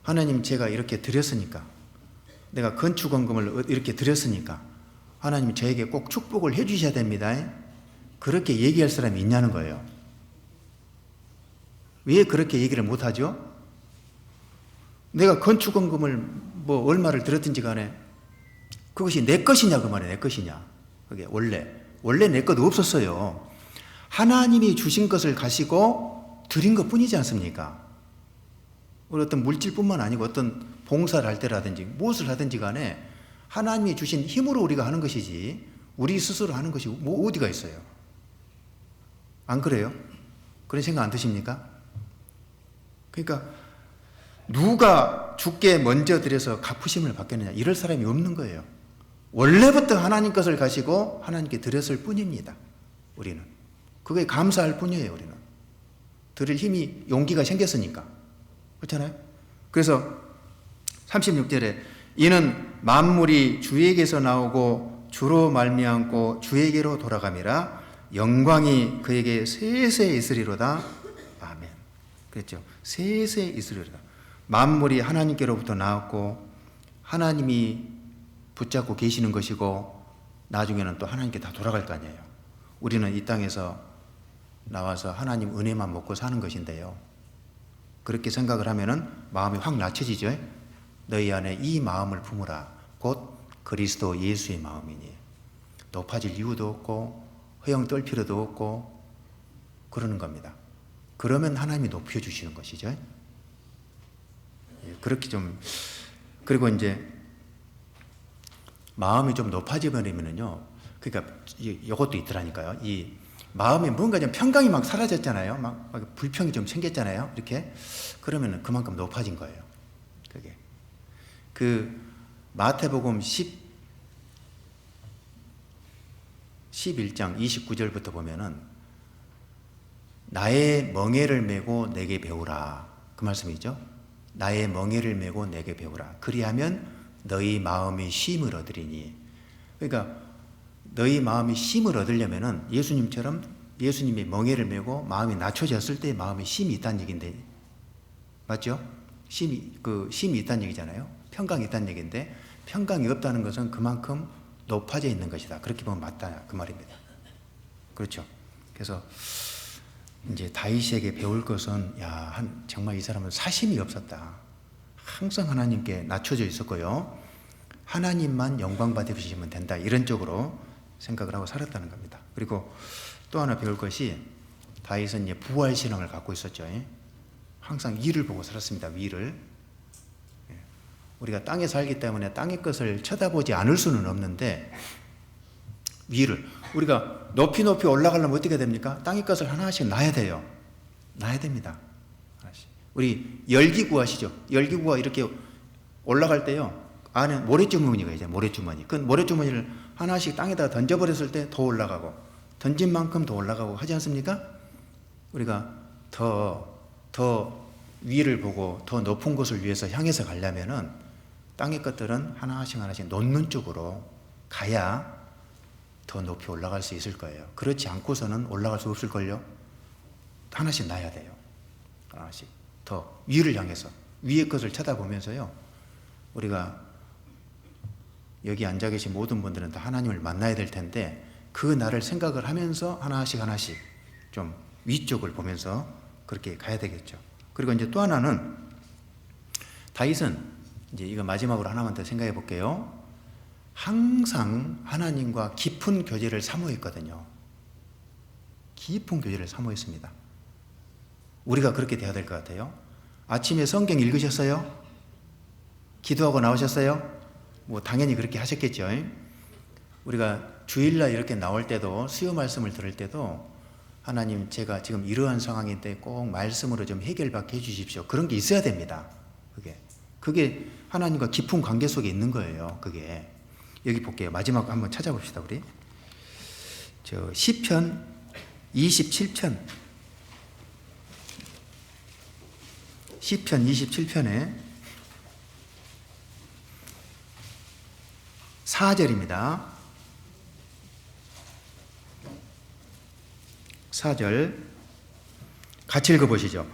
하나님, 제가 이렇게 드렸으니까, 내가 건축원금을 이렇게 드렸으니까 하나님이 저에게 꼭 축복을 해 주셔야 됩니다. 그렇게 얘기할 사람이 있냐는 거예요. 왜 그렇게 얘기를 못하죠? 내가 건축원금을 뭐 얼마를 들었든지 간에 그것이 내 것이냐 그 말이에요. 내 것이냐. 그게 원래 내 것 없었어요. 하나님이 주신 것을 가지고 드린 것 뿐이지 않습니까? 우리 어떤 물질뿐만 아니고 어떤 봉사를 할 때라든지 무엇을 하든지 간에 하나님이 주신 힘으로 우리가 하는 것이지 우리 스스로 하는 것이 뭐 어디가 있어요? 안 그래요? 그런 생각 안 드십니까? 그러니까 누가 주께 먼저 드려서 갚으심을 받겠느냐 이럴 사람이 없는 거예요. 원래부터 하나님 것을 가지고 하나님께 드렸을 뿐입니다. 우리는 그거에 감사할 뿐이에요. 우리는 드릴 힘이 용기가 생겼으니까 그렇잖아요. 그래서 36절에 이는 만물이 주에게서 나오고 주로 말미암고 주에게로 돌아감이라 영광이 그에게 세세 있으리로다. 아멘. 그랬죠. 세세 있으리로다. 만물이 하나님께로부터 나왔고 하나님이 붙잡고 계시는 것이고 나중에는 또 하나님께 다 돌아갈 거 아니에요. 우리는 이 땅에서 나와서 하나님 은혜만 먹고 사는 것인데요. 그렇게 생각을 하면은 마음이 확 낮춰지죠. 너희 안에 이 마음을 품으라. 곧 그리스도 예수의 마음이니 높아질 이유도 없고 허영 떨 필요도 없고 그러는 겁니다. 그러면 하나님이 높여주시는 것이죠. 그렇게 좀 그리고 이제 마음이 좀 높아지버리면요. 그러니까 이것도 있더라니까요. 이 마음에 뭔가 좀 평강이 막 사라졌잖아요. 막 불평이 좀 생겼잖아요. 이렇게 그러면은 그만큼 높아진 거예요. 그게 그 마태복음 11장 29절부터 보면은 나의 멍에를 메고 내게 배우라. 그 말씀이죠. 나의 멍에를 메고 내게 배우라. 그리하면 너희 마음이 쉼을 얻으리니. 그러니까 너희 마음이 쉼을 얻으려면은 예수님처럼 예수님이 멍에를 메고 마음이 낮춰졌을 때 마음에 쉼이 있다는 얘기인데 맞죠? 쉼이 있다는 얘기잖아요. 평강이 있다는 얘기인데 평강이 없다는 것은 그만큼 높아져 있는 것이다. 그렇게 보면 맞다 그 말입니다. 그렇죠? 그래서 이제 다윗에게 배울 것은 정말 이 사람은 사심이 없었다. 항상 하나님께 낮춰져 있었고요. 하나님만 영광 받으시면 된다. 이런 쪽으로 생각을 하고 살았다는 겁니다. 그리고 또 하나 배울 것이 다윗은 이제 부활 신앙을 갖고 있었죠. 항상 위를 보고 살았습니다. 위를. 우리가 땅에 살기 때문에 땅의 것을 쳐다보지 않을 수는 없는데 위를 우리가 높이 올라가려면 어떻게 됩니까? 땅의 것을 하나씩 놔야 돼요. 놔야 됩니다. 하나씩. 우리 열기구 아시죠? 열기구가 이렇게 올라갈 때요. 안에 모래주머니가 있잖아요. 모래주머니. 그 모래주머니를 하나씩 땅에다 던져버렸을 때 더 올라가고 던진 만큼 더 올라가고 하지 않습니까? 우리가 더 위를 보고 더 높은 곳을 위해서 향해서 가려면은 땅의 것들은 하나씩 놓는 쪽으로 가야 더 높이 올라갈 수 있을 거예요. 그렇지 않고서는 올라갈 수 없을걸요. 하나씩 놔야 돼요. 하나씩 더 위를 향해서 위의 것을 쳐다보면서요. 우리가 여기 앉아 계신 모든 분들은 다 하나님을 만나야 될 텐데 그 날을 생각을 하면서 하나씩 좀 위쪽을 보면서 그렇게 가야 되겠죠. 그리고 이제 또 하나는 다윗은 이제 이거 마지막으로 하나만 더 생각해 볼게요. 항상 하나님과 깊은 교제를 사모했거든요. 깊은 교제를 사모했습니다. 우리가 그렇게 돼야 될 것 같아요. 아침에 성경 읽으셨어요? 기도하고 나오셨어요? 뭐 당연히 그렇게 하셨겠죠. 우리가 주일날 이렇게 나올 때도 수요 말씀을 들을 때도 하나님 제가 지금 이러한 상황인데 꼭 말씀으로 좀 해결받게 해주십시오. 그런 게 있어야 됩니다. 그게 하나님과 깊은 관계 속에 있는 거예요. 그게 여기 볼게요. 마지막 한번 찾아봅시다. 우리 시편 27편 시편 27편에 4절입니다. 4절 같이 읽어보시죠.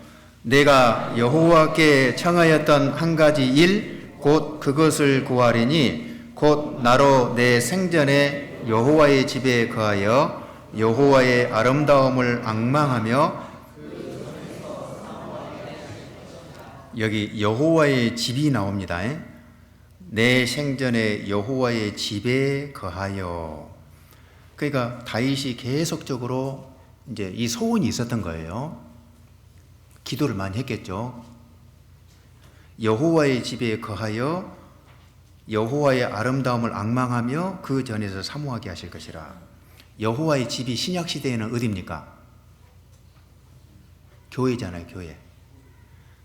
내가 여호와께 청하였던 한 가지 일 곧 그것을 구하리니 곧 나로 내 생전에 여호와의 집에 거하여 여호와의 아름다움을 앙망하며 여기 여호와의 집이 나옵니다. 내 생전에 여호와의 집에 거하여. 그러니까 다윗이 계속적으로 이제 이 소원이 있었던 거예요. 기도를 많이 했겠죠. 여호와의 집에 거하여 여호와의 아름다움을 앙망하며 그 전에서 사모하게 하실 것이라. 여호와의 집이 신약 시대에는 어디입니까? 교회잖아요, 교회.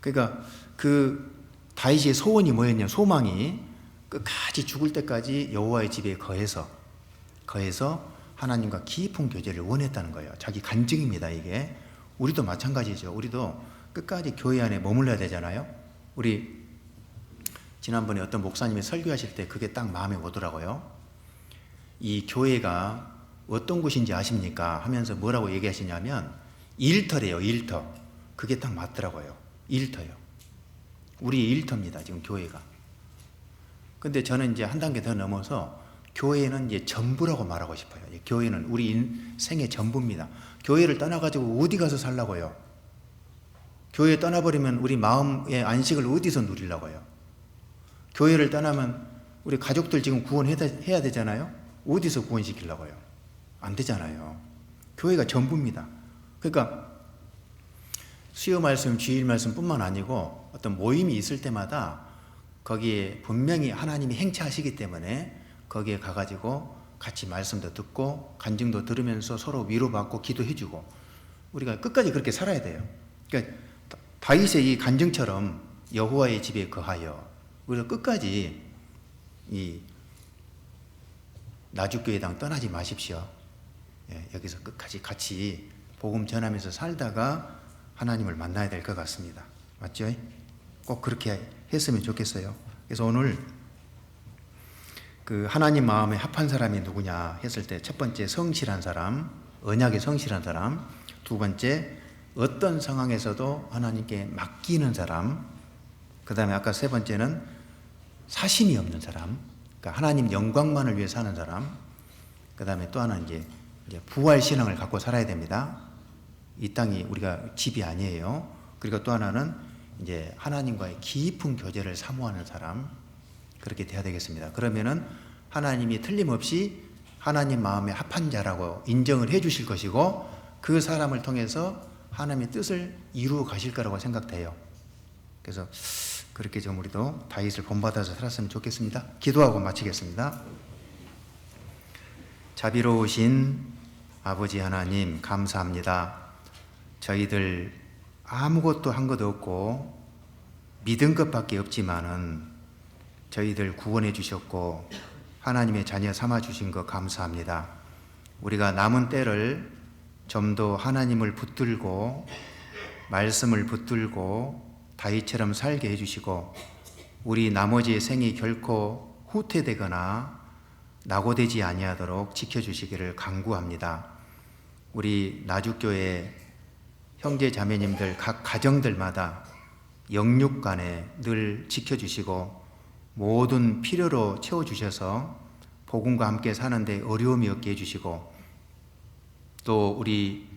그러니까 그 다윗의 소원이 뭐였냐? 소망이 끝까지 죽을 때까지 여호와의 집에 거해서 하나님과 깊은 교제를 원했다는 거예요. 자기 간증입니다, 이게. 우리도 마찬가지죠. 우리도 끝까지 교회 안에 머물러야 되잖아요. 우리 지난번에 어떤 목사님이 설교하실 때 그게 딱 마음에 오더라고요. 이 교회가 어떤 곳인지 아십니까? 하면서 뭐라고 얘기하시냐면 일터래요, 일터. 그게 딱 맞더라고요. 일터요. 우리 일터입니다, 지금 교회가. 근데 저는 이제 한 단계 더 넘어서 교회는 이제 전부라고 말하고 싶어요. 교회는 우리 인생의 전부입니다. 교회를 떠나가지고 어디 가서 살라고요? 교회 떠나버리면 우리 마음의 안식을 어디서 누리려고요? 교회를 떠나면 우리 가족들 지금 구원해야 되잖아요? 어디서 구원시키려고요? 안 되잖아요. 교회가 전부입니다. 그러니까 수요 말씀, 주일 말씀 뿐만 아니고 어떤 모임이 있을 때마다 거기에 분명히 하나님이 행차하시기 때문에 거기에 가가지고 같이 말씀도 듣고 간증도 들으면서 서로 위로받고 기도해주고 우리가 끝까지 그렇게 살아야 돼요. 그러니까 다윗의 이 간증처럼 여호와의 집에 거하여 우리가 끝까지 이 나주교회당 떠나지 마십시오. 여기서 끝까지 같이 복음 전하면서 살다가 하나님을 만나야 될 것 같습니다. 맞죠? 꼭 그렇게 했으면 좋겠어요. 그래서 오늘 그 하나님 마음에 합한 사람이 누구냐 했을 때 첫 번째 성실한 사람, 언약에 성실한 사람, 두 번째 어떤 상황에서도 하나님께 맡기는 사람, 그 다음에 아까 세 번째는 사심이 없는 사람, 그러니까 하나님 영광만을 위해 사는 사람, 그 다음에 또 하나는 이제 부활 신앙을 갖고 살아야 됩니다. 이 땅이 우리가 집이 아니에요. 그리고 또 하나는 이제 하나님과의 깊은 교제를 사모하는 사람, 그렇게 돼야 되겠습니다. 그러면은 하나님이 틀림없이 하나님 마음에 합한 자라고 인정을 해 주실 것이고 그 사람을 통해서 하나님의 뜻을 이루어 가실 거라고 생각돼요. 그래서 그렇게 좀 우리도 다윗을 본받아서 살았으면 좋겠습니다. 기도하고 마치겠습니다. 자비로우신 아버지 하나님 감사합니다. 저희들 아무것도 한 것 없고 믿은 것밖에 없지만은 저희들 구원해 주셨고 하나님의 자녀 삼아 주신 것 감사합니다. 우리가 남은 때를 좀 더 하나님을 붙들고 말씀을 붙들고 다윗처럼 살게 해주시고 우리 나머지의 생이 결코 후퇴되거나 낙오되지 아니하도록 지켜주시기를 간구합니다. 우리 나주교회 형제 자매님들 각 가정들마다 영육 간에 늘 지켜주시고 모든 필요로 채워주셔서 복음과 함께 사는데 어려움이 없게 해주시고 또 우리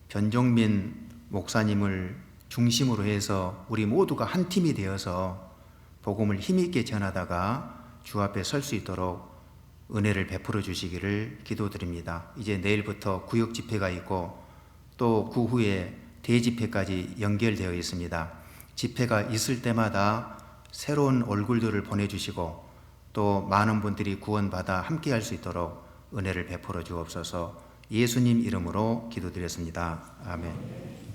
변종민 목사님을 중심으로 해서 우리 모두가 한 팀이 되어서 복음을 힘있게 전하다가 주 앞에 설 수 있도록 은혜를 베풀어 주시기를 기도드립니다. 이제 내일부터 구역 집회가 있고 또 그 후에 대집회까지 연결되어 있습니다. 집회가 있을 때마다 새로운 얼굴들을 보내주시고 또 많은 분들이 구원받아 함께할 수 있도록 은혜를 베풀어 주옵소서. 예수님 이름으로 기도드렸습니다. 아멘.